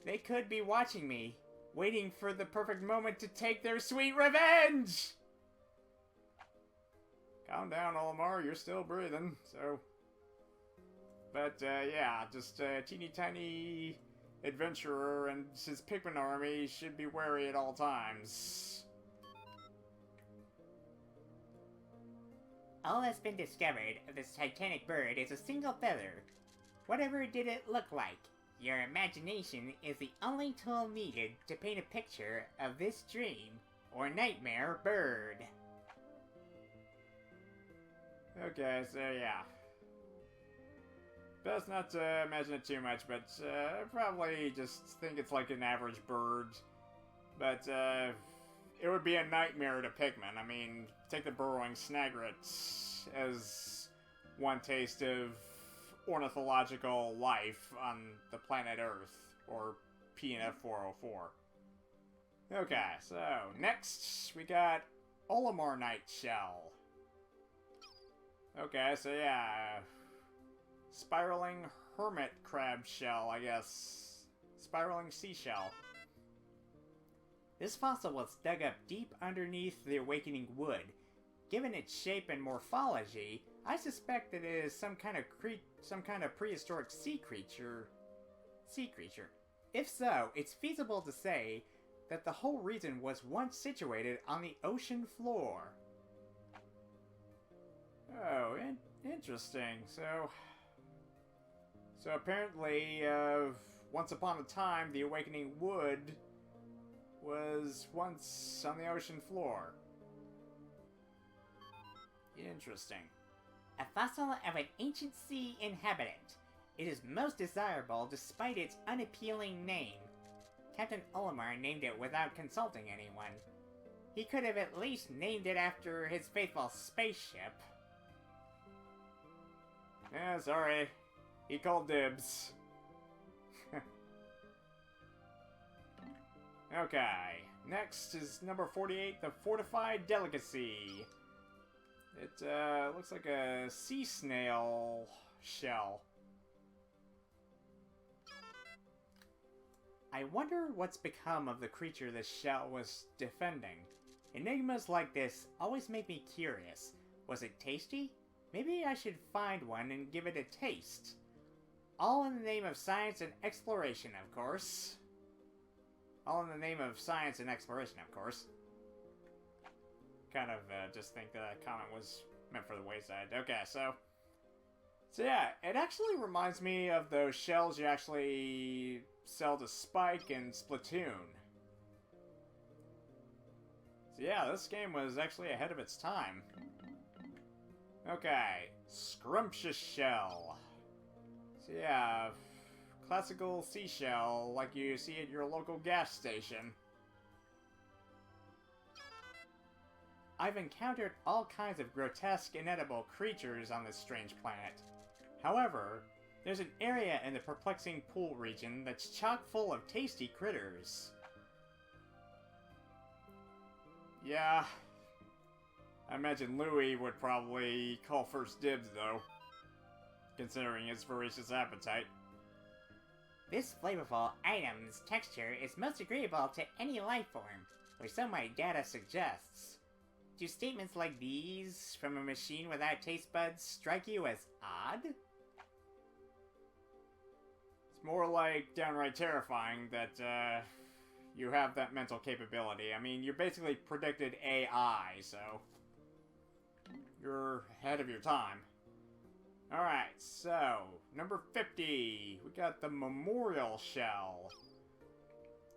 They could be watching me, waiting for the perfect moment to take their sweet revenge! Calm down, Olimar, you're still breathing, so... But, yeah, just a teeny tiny adventurer and his Pikmin army should be wary at all times. All that's been discovered of this titanic bird is a single feather. Whatever did it look like? Your imagination is the only tool needed to paint a picture of this dream or nightmare bird. Okay, so yeah. Best not to imagine it too much, but probably just think it's like an average bird. But it would be a nightmare to Pikmin. I mean, take the burrowing Snagret as one taste of ornithological life on the planet Earth, or PNF 404. Okay, so next we got Olimar Night Shell. Okay, so yeah, spiraling hermit crab shell, I guess. Spiraling seashell. This fossil was dug up deep underneath the awakening wood. Given its shape and morphology, I suspect that it is some kind of prehistoric sea creature. If so, it's feasible to say that the whole region was once situated on the ocean floor. Oh, interesting. So apparently, once upon a time, the awakening wood was once on the ocean floor. Interesting. A fossil of an ancient sea inhabitant. It is most desirable despite its unappealing name. Captain Olimar named it without consulting anyone. He could have at least named it after his faithful spaceship. Yeah, sorry. He called dibs. Okay, next is number 48, the Fortified Delicacy. It looks like a sea snail shell. I wonder what's become of the creature this shell was defending. Enigmas like this always make me curious. Was it tasty? Maybe I should find one and give it a taste. All in the name of science and exploration, of course. All in the name of science and exploration, of course. Kind of just think that comment was meant for the wayside. Okay, so yeah, it actually reminds me of those shells you actually sell to Spike in Splatoon. So yeah, this game was actually ahead of its time. Okay, Scrumptious Shell. So yeah, classical seashell like you see at your local gas station. I've encountered all kinds of grotesque, inedible creatures on this strange planet. However, there's an area in the perplexing pool region that's chock full of tasty critters. Yeah, I imagine Louis would probably call first dibs, though, considering his voracious appetite. This flavorful item's texture is most agreeable to any life form, or so my data suggests. Do statements like these from a machine without taste buds strike you as odd? It's more like downright terrifying that, you have that mental capability. I mean, you're basically predicted AI, so you're ahead of your time. Alright, so, number 50, we got the memorial shell.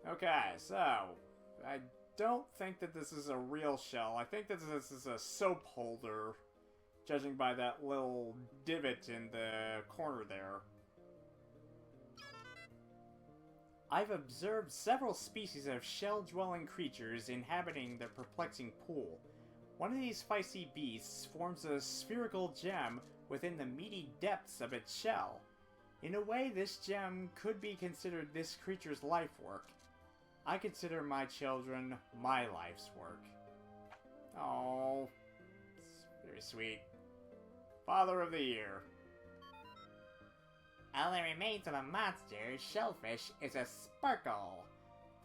Okay, so, I don't think that this is a real shell. I think that this is a soap holder, judging by that little divot in the corner there. I've observed several species of shell-dwelling creatures inhabiting the perplexing pool. One of these feisty beasts forms a spherical gem within the meaty depths of its shell. In a way, this gem could be considered this creature's life work. I consider my children my life's work. Oh, it's very sweet. Father of the Year. All that remains of a monster, shellfish, is a sparkle,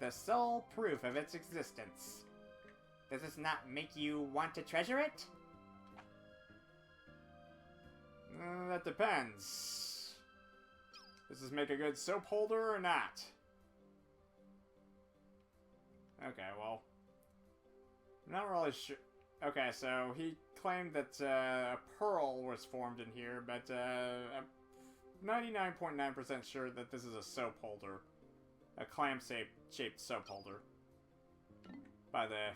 the sole proof of its existence. Does this not make you want to treasure it? That depends. Does this make a good soap holder or not? Okay, well, I'm not really sure. Okay, so he claimed that a pearl was formed in here, but I'm 99.9% sure that this is a soap holder. A clam-shaped soap holder. By the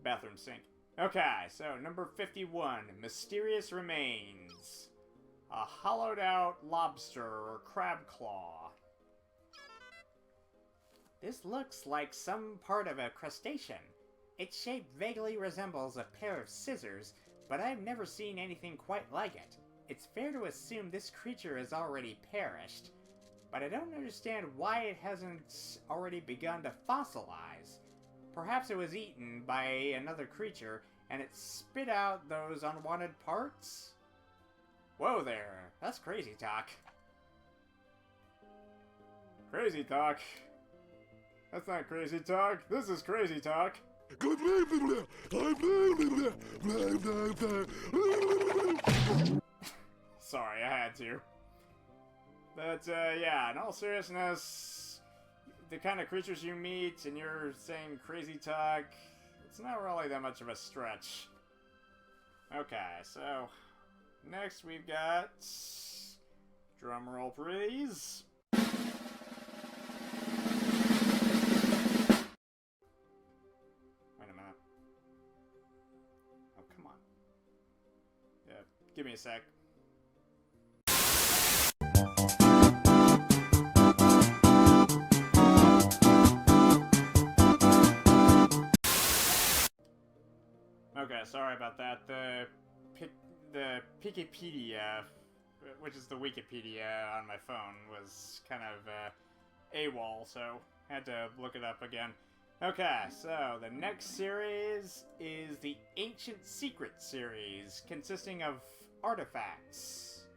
bathroom sink. Okay, so number 51, Mysterious Remains. A hollowed out lobster or crab claw. This looks like some part of a crustacean. Its shape vaguely resembles a pair of scissors, but I've never seen anything quite like it. It's fair to assume this creature has already perished, but I don't understand why it hasn't already begun to fossilize. Perhaps it was eaten by another creature, and it spit out those unwanted parts? Whoa there, that's crazy talk. Crazy talk? That's not crazy talk, this is crazy talk. Sorry, I had to. But, yeah, in all seriousness, the kind of creatures you meet and you're saying crazy talk, it's not really that much of a stretch. Okay, so, next we've got... drumroll please. Wait a minute. Oh, come on. Yeah, give me a sec. Okay, sorry about that. The Wikipedia, which is the Wikipedia on my phone, was kind of AWOL, so had to look it up again. Okay, so the next series is the Ancient Secret series, consisting of artifacts.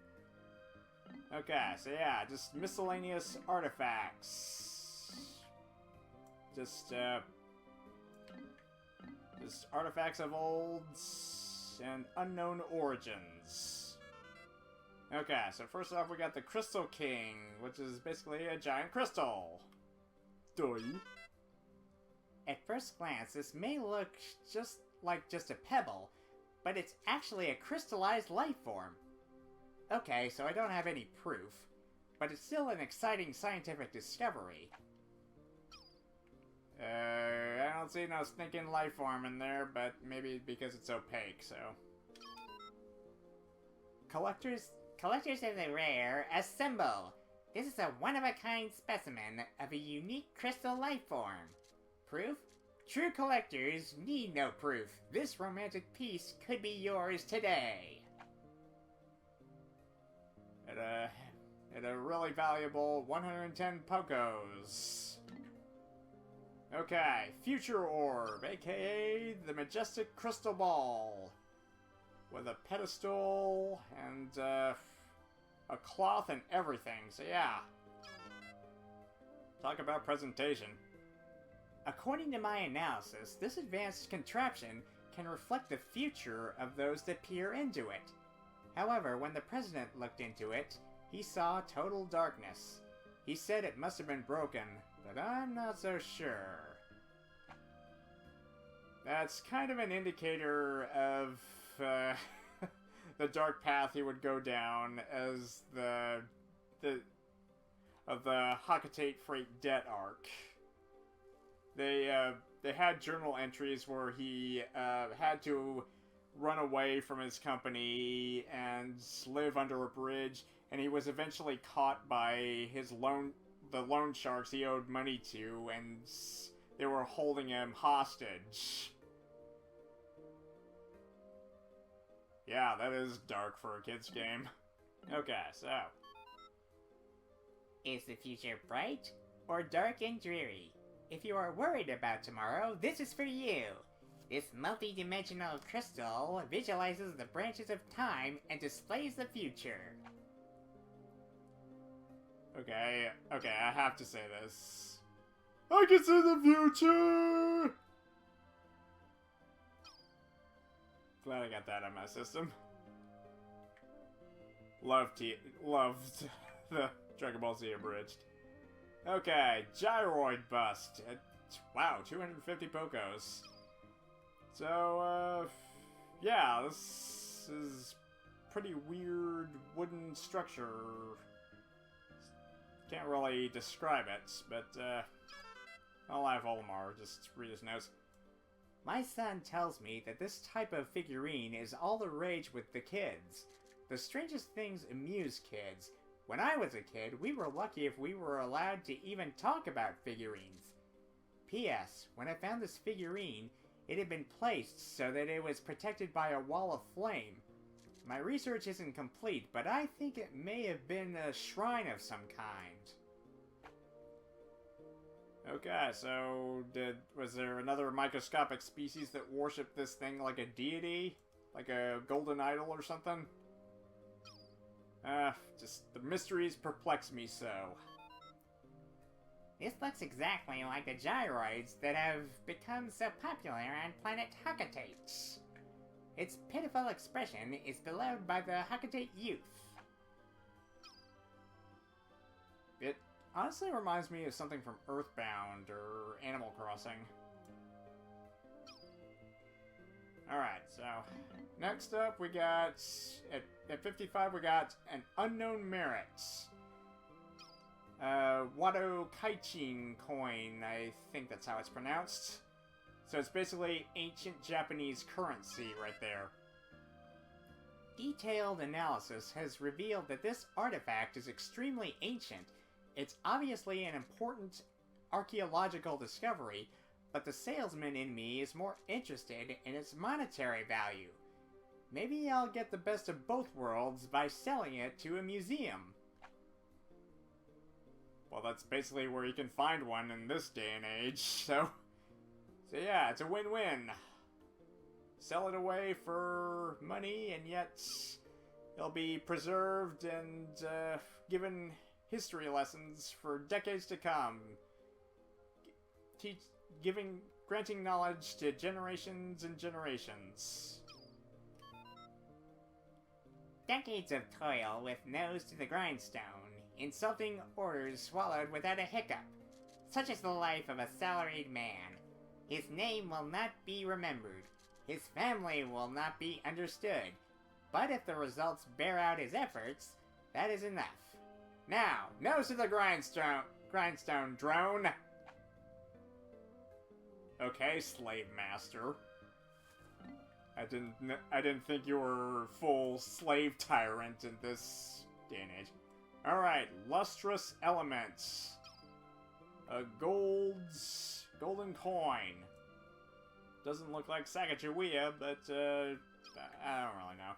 Okay, so yeah, just miscellaneous artifacts. Just artifacts of old and unknown origins. Okay, so first off we got the Crystal King, which is basically a giant crystal. Doi. At first glance, this may look just a pebble, but it's actually a crystallized life form. Okay, so I don't have any proof, but it's still an exciting scientific discovery. I don't see no stinking life form in there, but maybe because it's opaque, so... Collectors of the rare, assemble! This is a one-of-a-kind specimen of a unique crystal life form. Proof? True collectors need no proof. This romantic piece could be yours today. At a really valuable 110 Pokos. Okay, Future Orb, aka the Majestic Crystal Ball. With a pedestal and a cloth and everything, so yeah. Talk about presentation. According to my analysis, this advanced contraption can reflect the future of those that peer into it. However, when the president looked into it, he saw total darkness. He said it must have been broken, but I'm not so sure. That's kind of an indicator of the dark path he would go down as the Hakatate Freight debt arc. They had journal entries where he had to run away from his company and live under a bridge, and he was eventually caught by the loan sharks he owed money to, and they were holding him hostage. Yeah, that is dark for a kid's game. Okay, so. Is the future bright or dark and dreary? If you are worried about tomorrow, this is for you. This multi-dimensional crystal visualizes the branches of time and displays the future. Okay, I have to say this. I can see the future! Glad I got that on my system. Loved the Dragon Ball Z abridged. Okay, Gyroid Bust. Wow, 250 Pokos. So, yeah, this is pretty weird wooden structure. Can't really describe it, but, I'll have Olimar just read his notes. My son tells me that this type of figurine is all the rage with the kids. The strangest things amuse kids. When I was a kid, we were lucky if we were allowed to even talk about figurines. P.S. When I found this figurine, it had been placed so that it was protected by a wall of flame. My research isn't complete, but I think it may have been a shrine of some kind. Okay, so was there another microscopic species that worshipped this thing like a deity? Like a golden idol or something? Just the mysteries perplex me so. This looks exactly like the gyroids that have become so popular on planet Hakatate. Its pitiful expression is beloved by the Hakatate youth. It honestly reminds me of something from Earthbound or Animal Crossing. Alright, so next up we got, at 55 we got an Unknown Merit. Wado Kaichin coin, I think that's how it's pronounced. So it's basically ancient Japanese currency right there. Detailed analysis has revealed that this artifact is extremely ancient. It's obviously an important archaeological discovery, but the salesman in me is more interested in its monetary value. Maybe I'll get the best of both worlds by selling it to a museum. Well, that's basically where you can find one in this day and age, so yeah, it's a win-win. Sell it away for money, and yet it'll be preserved and given history lessons for decades to come. Granting knowledge to generations and generations. Decades of toil with nose to the grindstone. Insulting orders swallowed without a hiccup. Such is the life of a salaried man. His name will not be remembered. His family will not be understood. But if the results bear out his efforts, that is enough. Now, nose to the grindstone drone! Okay, slave master. I didn't think you were full slave tyrant in this day and age. Alright, lustrous elements. A golden coin. Doesn't look like Sacagawea, but I don't really know.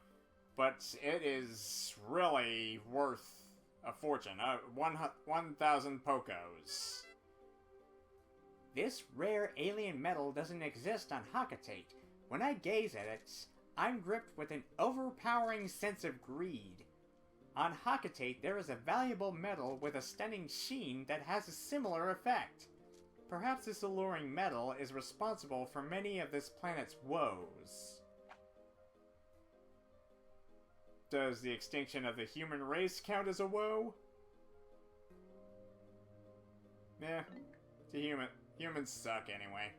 But it is really worth a fortune. 1,000 Pokos. This rare alien metal doesn't exist on Hakatate. When I gaze at it, I'm gripped with an overpowering sense of greed. On Hakatate, there is a valuable metal with a stunning sheen that has a similar effect. Perhaps this alluring metal is responsible for many of this planet's woes. Does the extinction of the human race count as a woe? Yeah, it's a human. Humans suck anyway.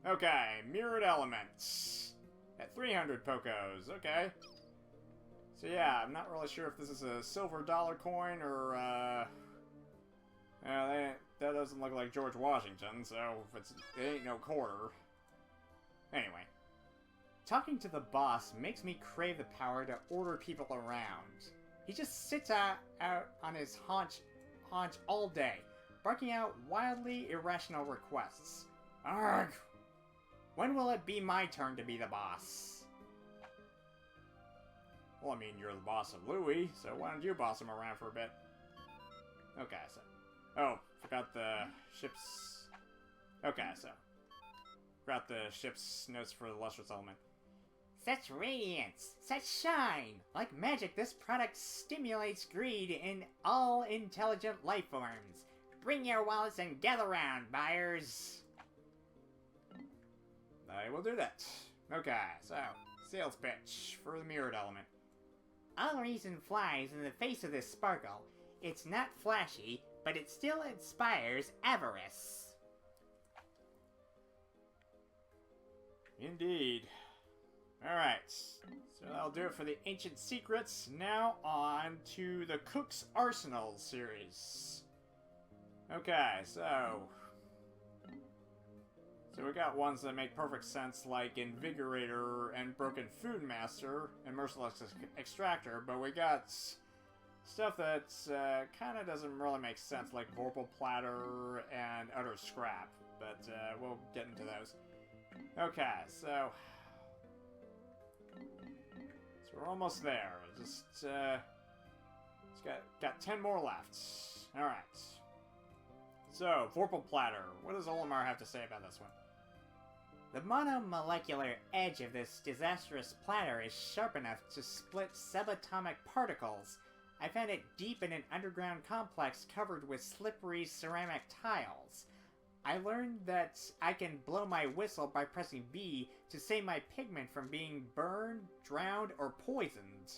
Okay, mirrored elements. At 300 Pokos, okay. So yeah, I'm not really sure if this is a silver dollar coin or, that doesn't look like George Washington, so it ain't no quarter. Anyway. Talking to the boss makes me crave the power to order people around. He just sits out on his haunch all day, barking out wildly irrational requests. Arrgh! When will it be my turn to be the boss? Well, I mean, you're the boss of Louis, so why don't you boss him around for a bit? Okay, so... Oh, forgot the ship's... Okay, so... Forgot the ship's notes for the lustrous element. Such radiance, such shine! Like magic, this product stimulates greed in all intelligent life forms. Bring your wallets and gather round, buyers! I will do that. Okay, so, sales pitch for the mirrored element. All reason flies in the face of this sparkle. It's not flashy, but it still inspires avarice. Indeed. Alright, so that'll do it for the Ancient Secrets. Now on to the Cook's Arsenal series. Okay, so we got ones that make perfect sense, like Invigorator and Broken Food Master and Merciless Extractor, but we got stuff that kind of doesn't really make sense, like Vorpal Platter and Utter Scrap, but we'll get into those. Okay, so we're almost there. Just got 10 more left. All right. So, Vorpal Platter. What does Olimar have to say about this one? The monomolecular edge of this disastrous platter is sharp enough to split subatomic particles. I found it deep in an underground complex covered with slippery ceramic tiles. I learned that I can blow my whistle by pressing B to save my pigment from being burned, drowned, or poisoned.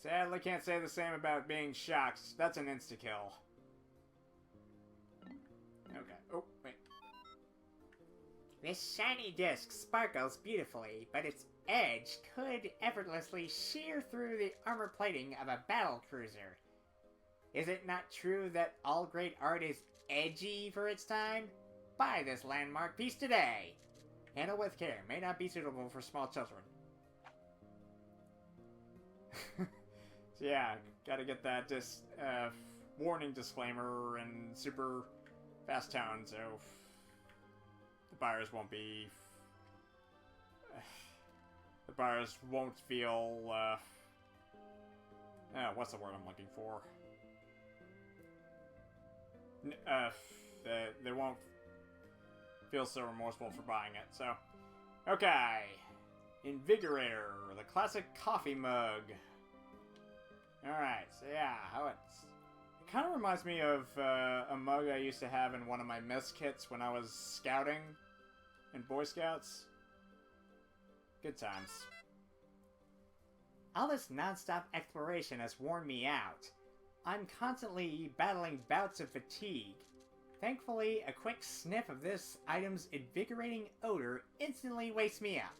Sadly, can't say the same about being shocked. That's an insta-kill. Okay. Oh, wait. This shiny disc sparkles beautifully, but its edge could effortlessly shear through the armor plating of a battle cruiser. Is it not true that all great art is edgy for its time? Buy this landmark piece today! Handle with care, may not be suitable for small children. So yeah, gotta get that warning disclaimer in super fast tone, so the buyers won't be... the buyers won't feel, what's the word I'm looking for? They won't feel so remorseful for buying it, so... Okay. Invigorator, the classic coffee mug. Alright, so yeah, it kind of reminds me of a mug I used to have in one of my mess kits when I was scouting in Boy Scouts. Good times. All this non-stop exploration has worn me out. I'm constantly battling bouts of fatigue. Thankfully, a quick sniff of this item's invigorating odor instantly wakes me up.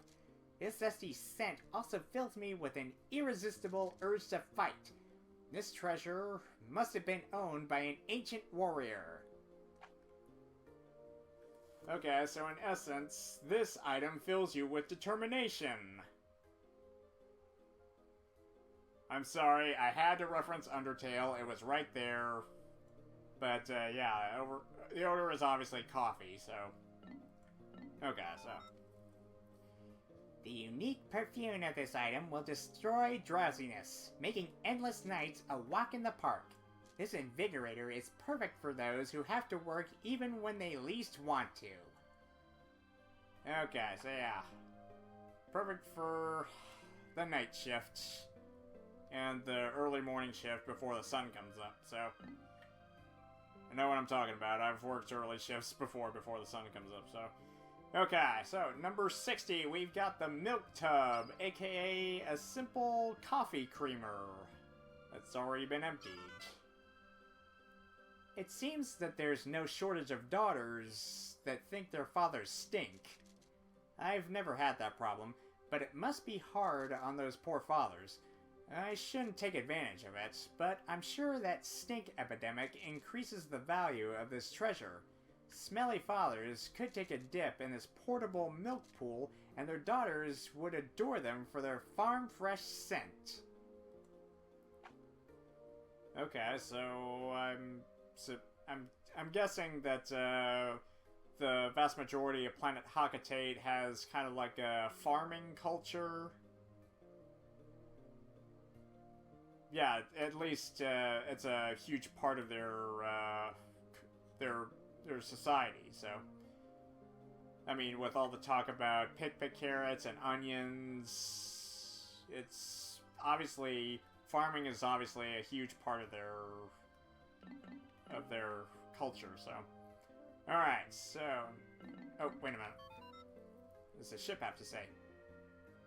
This zesty scent also fills me with an irresistible urge to fight. This treasure must have been owned by an ancient warrior. Okay, so in essence, this item fills you with determination. I'm sorry, I had to reference Undertale, it was right there. But, yeah, the odor is obviously coffee, so... Okay, so... The unique perfume of this item will destroy drowsiness, making endless nights a walk in the park. This invigorator is perfect for those who have to work even when they least want to. Okay, so yeah. Perfect for the night shift. And the early morning shift before the sun comes up, so... I know what I'm talking about. I've worked early shifts before the sun comes up, so... Okay, so number 60, we've got the milk tub, aka a simple coffee creamer that's already been emptied. It seems that there's no shortage of daughters that think their fathers stink. I've never had that problem, but it must be hard on those poor fathers. I shouldn't take advantage of it, but I'm sure that stink epidemic increases the value of this treasure. Smelly fathers could take a dip in this portable milk pool, and their daughters would adore them for their farm-fresh scent. Okay, so I'm guessing that the vast majority of planet Hakatate has kind of like a farming culture. Yeah, at least it's a huge part of their society. So, I mean, with all the talk about pick carrots and onions, it's obviously farming is obviously a huge part of their culture. So, all right. So, oh wait a minute. What does the ship have to say?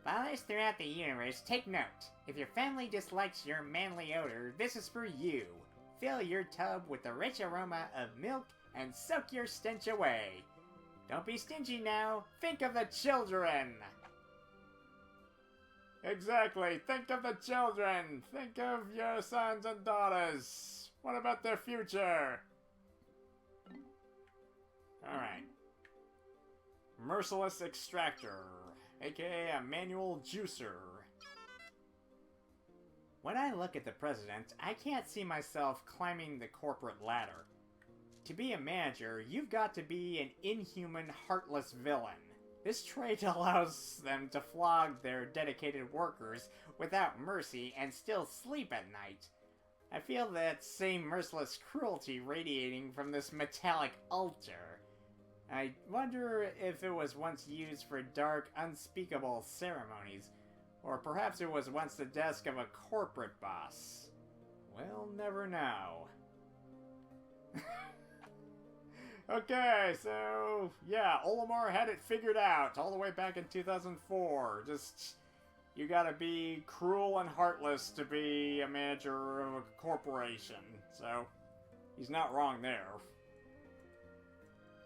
Fathers throughout the universe, take note. If your family dislikes your manly odor, this is for you. Fill your tub with the rich aroma of milk and soak your stench away. Don't be stingy now. Think of the children. Exactly. Think of the children. Think of your sons and daughters. What about their future? Alright. Merciless Extractor, aka a manual juicer. When I look at the president, I can't see myself climbing the corporate ladder. To be a manager, you've got to be an inhuman, heartless villain. This trait allows them to flog their dedicated workers without mercy and still sleep at night. I feel that same merciless cruelty radiating from this metallic altar. I wonder if it was once used for dark, unspeakable ceremonies, or perhaps it was once the desk of a corporate boss. We'll never know. Okay, so, yeah, Olimar had it figured out all the way back in 2004. Just, you gotta be cruel and heartless to be a manager of a corporation. So, he's not wrong there.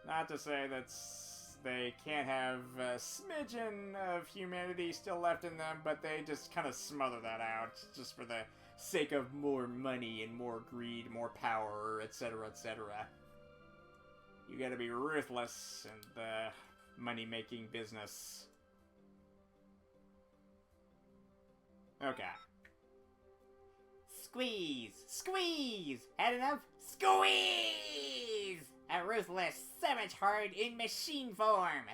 Not to say that they can't have a smidgen of humanity still left in them, but they just kind of smother that out just for the sake of more money and more greed, more power, etc., etc. You gotta be ruthless in the money-making business. Okay. Squeeze! Squeeze! Had enough? Squeeze! A ruthless savage Hoard in machine form!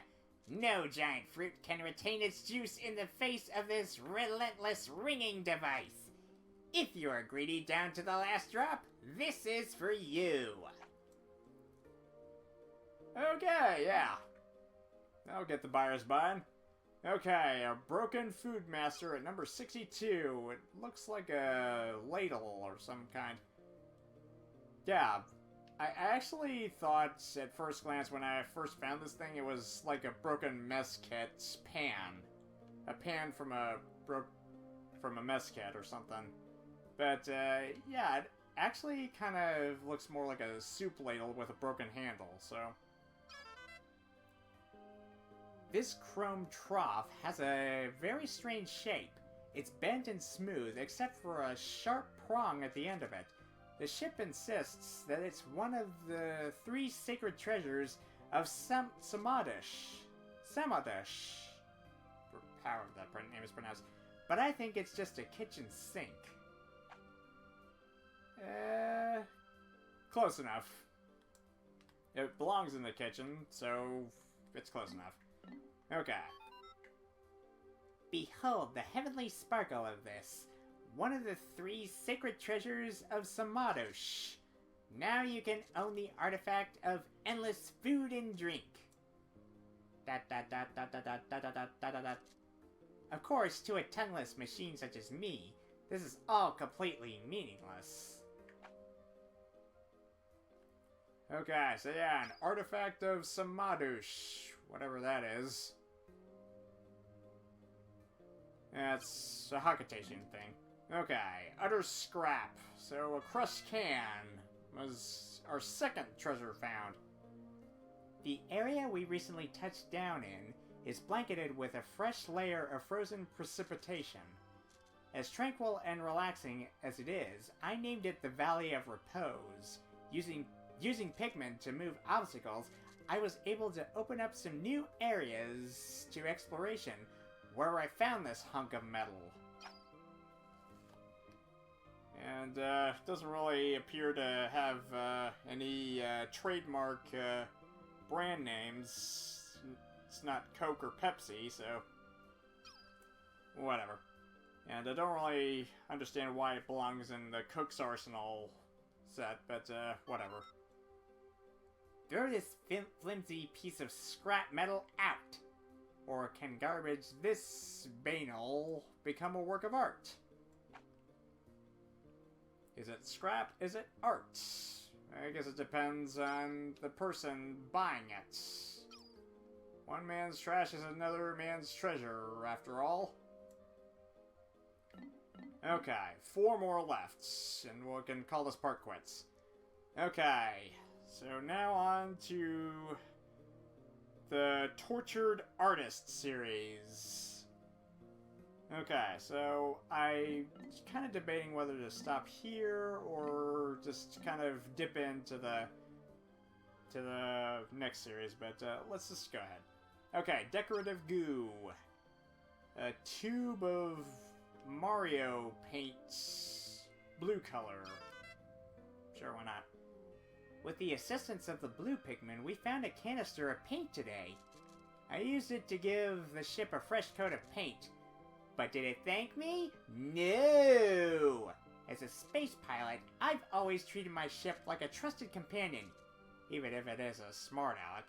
No giant fruit can retain its juice in the face of this relentless ringing device. If you are greedy down to the last drop, this is for you. Okay, yeah. That'll get the buyers buying. Okay, a broken food master at number 62. It looks like a ladle or some kind. Yeah, I actually thought at first glance when I first found this thing, it was like a broken mess kit pan. A pan from a mess kit or something. But, yeah, it actually kind of looks more like a soup ladle with a broken handle, so... This chrome trough has a very strange shape. It's bent and smooth, except for a sharp prong at the end of it. The ship insists that it's one of the 3 sacred treasures of Samadish. Samadish. However that name is pronounced. But I think it's just a kitchen sink. Close enough. It belongs in the kitchen, so it's close enough. Okay. Behold the heavenly sparkle of this. One of the 3 sacred treasures of Samadosh. Now you can own the artifact of endless food and drink. Of course, to a tongueless machine such as me, this is all completely meaningless. Okay, so yeah, an artifact of Samadush. Whatever that is. That's a Hakutation thing. Okay, utter scrap. So a crushed can was our second treasure found. The area we recently touched down in is blanketed with a fresh layer of frozen precipitation. As tranquil and relaxing as it is, I named it the Valley of Repose. Using Pikmin to move obstacles, I was able to open up some new areas to exploration, where I found this hunk of metal. And doesn't really appear to have any trademark brand names. It's not Coke or Pepsi, so whatever. And I don't really understand why it belongs in the Cook's Arsenal set, but whatever. Throw this flimsy piece of scrap metal out, or can garbage this banal become a work of art? Is it scrap? Is it art? I guess it depends on the person buying it. One man's trash is another man's treasure, after all. Okay, 4 more left, and we can call this part quits. Okay, so now on to the Tortured Artist series. Okay, so I'm kind of debating whether to stop here or just kind of dip into the next series, but let's just go ahead. Okay, decorative goo. A tube of Mario paint, blue color. Sure, why not? With the assistance of the blue Pikmin, we found a canister of paint today. I used it to give the ship a fresh coat of paint. But did it thank me? No! As a space pilot, I've always treated my ship like a trusted companion, even if it is a smart aleck.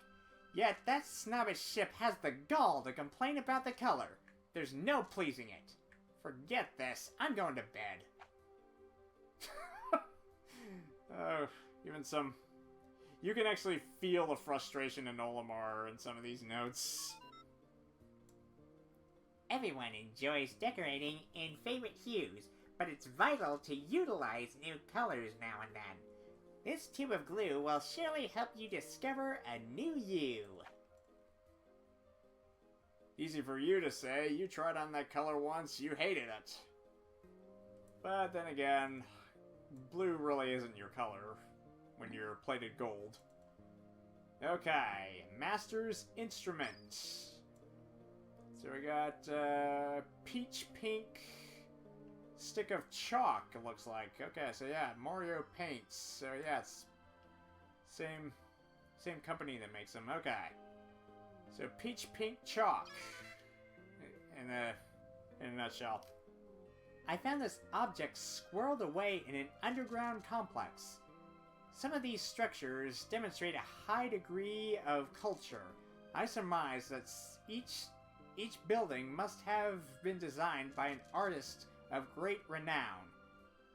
Yet that snobbish ship has the gall to complain about the color. There's no pleasing it. Forget this. I'm going to bed. Oh, even some... You can actually feel the frustration in Olimar in some of these notes. Everyone enjoys decorating in favorite hues, but it's vital to utilize new colors now and then. This tube of glue will surely help you discover a new you. Easy for you to say. You tried on that color once, you hated it. But then again, blue really isn't your color when you're plated gold. Okay, Master's Instrument. So we got peach pink stick of chalk, it looks like. Okay, so yeah, Mario paints. So yeah, it's same company that makes them. Okay. So peach pink chalk in a nutshell. I found this object squirreled away in an underground complex. Some of these structures demonstrate a high degree of culture. I surmise that each building must have been designed by an artist of great renown.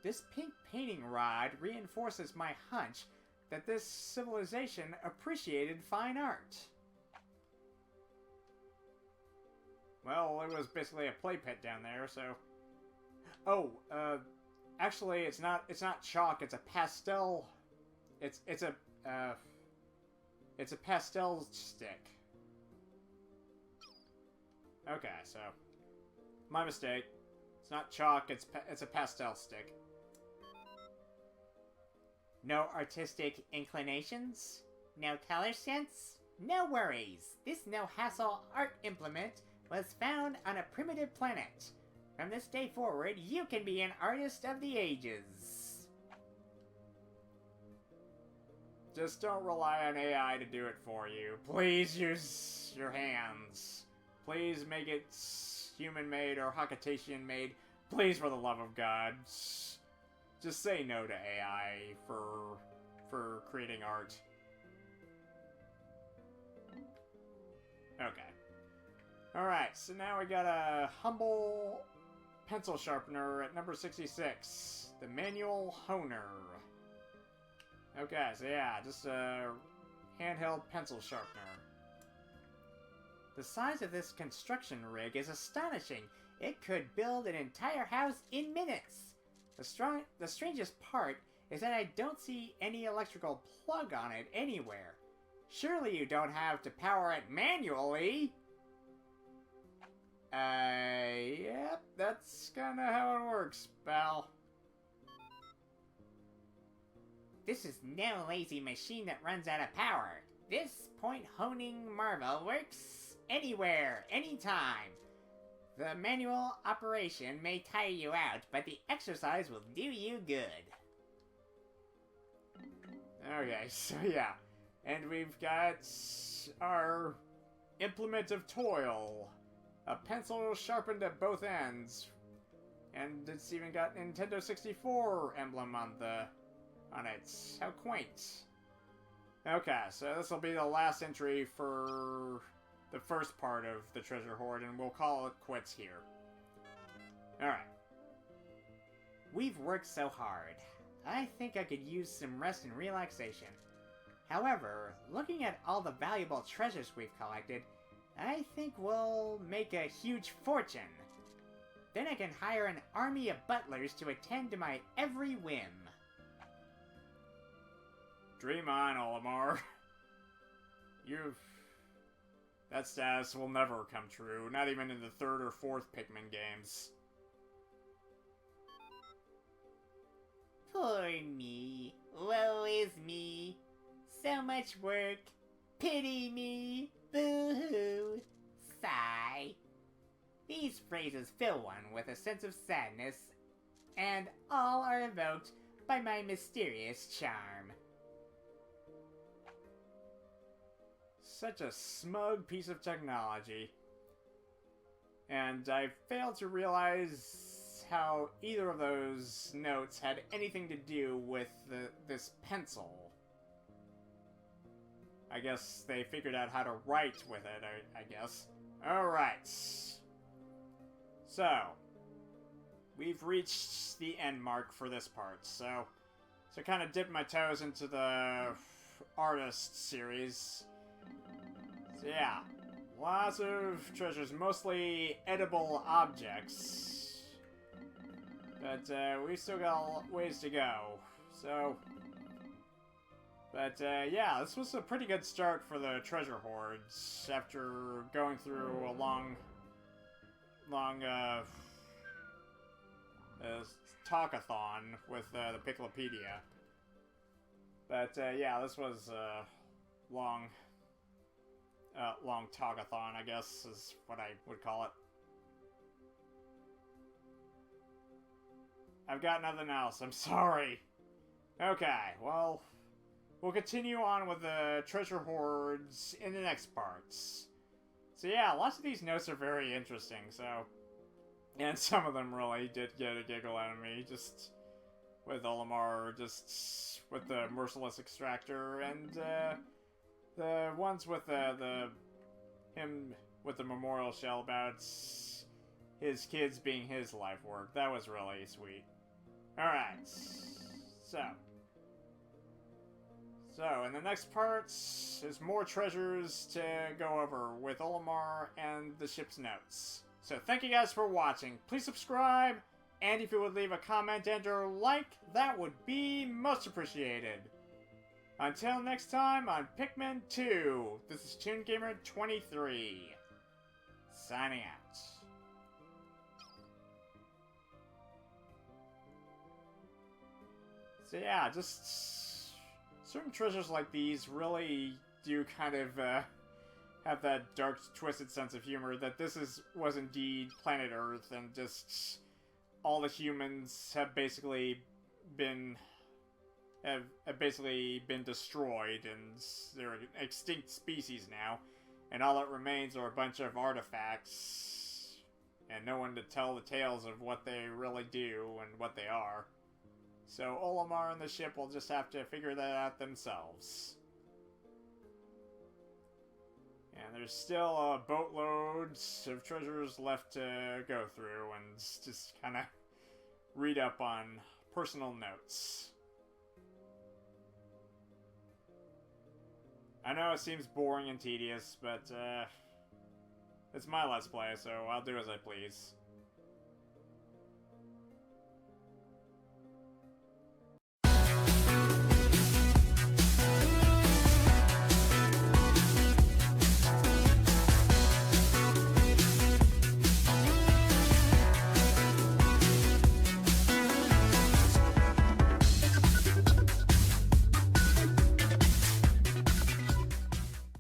This pink painting rod reinforces my hunch that this civilization appreciated fine art. Well, it was basically a play pit down there, so... Oh, actually, it's not chalk, it's a pastel... It's a pastel stick. Okay, so... My mistake. It's not chalk, it's a pastel stick. No artistic inclinations? No color sense? No worries! This no-hassle art implement was found on a primitive planet. From this day forward, you can be an artist of the ages. Just don't rely on AI to do it for you. Please use your hands. Please make it human-made or Hakutation-made. Please, for the love of God. Just say no to AI for creating art. Okay. Alright, so now we got a humble pencil sharpener at number 66. The Manual Honer. Okay, so yeah, just a handheld pencil sharpener. The size of this construction rig is astonishing. It could build an entire house in minutes. The strangest part is that I don't see any electrical plug on it anywhere. Surely you don't have to power it manually? Yep, that's kinda how it works, pal. This is no lazy machine that runs out of power. This point-honing marvel works anywhere, anytime. The manual operation may tire you out, but the exercise will do you good. Okay, so yeah. And we've got our implement of toil. A pencil sharpened at both ends. And it's even got Nintendo 64 emblem on it. How quaint. Okay, so this will be the last entry for the first part of the treasure hoard, and we'll call it quits here. Alright. We've worked so hard. I think I could use some rest and relaxation. However, looking at all the valuable treasures we've collected, I think we'll make a huge fortune. Then I can hire an army of butlers to attend to my every whim. Dream on, Olimar. That status will never come true, not even in the third or fourth Pikmin games. Poor me. Woe is me. So much work. Pity me. Boo-hoo. Sigh. These phrases fill one with a sense of sadness, and all are evoked by my mysterious charm. Such a smug piece of technology. And I failed to realize how either of those notes had anything to do with this pencil. I guess they figured out how to write with it, I guess. Alright. So, we've reached the end mark for this part, so kind of dipped my toes into the artist series. So yeah, lots of treasures, mostly edible objects. But we still got a ways to go, so... But yeah, this was a pretty good start for the treasure hoards after going through a long talkathon with the Picklopedia. But yeah, this was a long talkathon, I guess, is what I would call it. I've got nothing else, I'm sorry. Okay, well, we'll continue on with the treasure hoards in the next parts. So yeah, lots of these notes are very interesting, so... And some of them really did get a giggle out of me, just with Olimar, just with the merciless extractor, and the ones with him with the memorial shell about his kids being his life work. That was really sweet. Alright, so in the next parts, there's more treasures to go over with Olimar and the ship's notes. So thank you guys for watching. Please subscribe, and if you would leave a comment and or like, that would be most appreciated. Until next time on Pikmin 2, this is ToonGamer23, signing out. So yeah, just certain treasures like these really do kind of have that dark, twisted sense of humor that this was indeed planet Earth, and just all the humans have basically been destroyed, and they're an extinct species now, and all that remains are a bunch of artifacts, and no one to tell the tales of what they really do and what they are. So Olimar and the ship will just have to figure that out themselves. And there's still boatloads of treasures left to go through, and just kind of read up on personal notes. I know it seems boring and tedious, but, it's my Let's Play, so I'll do as I please.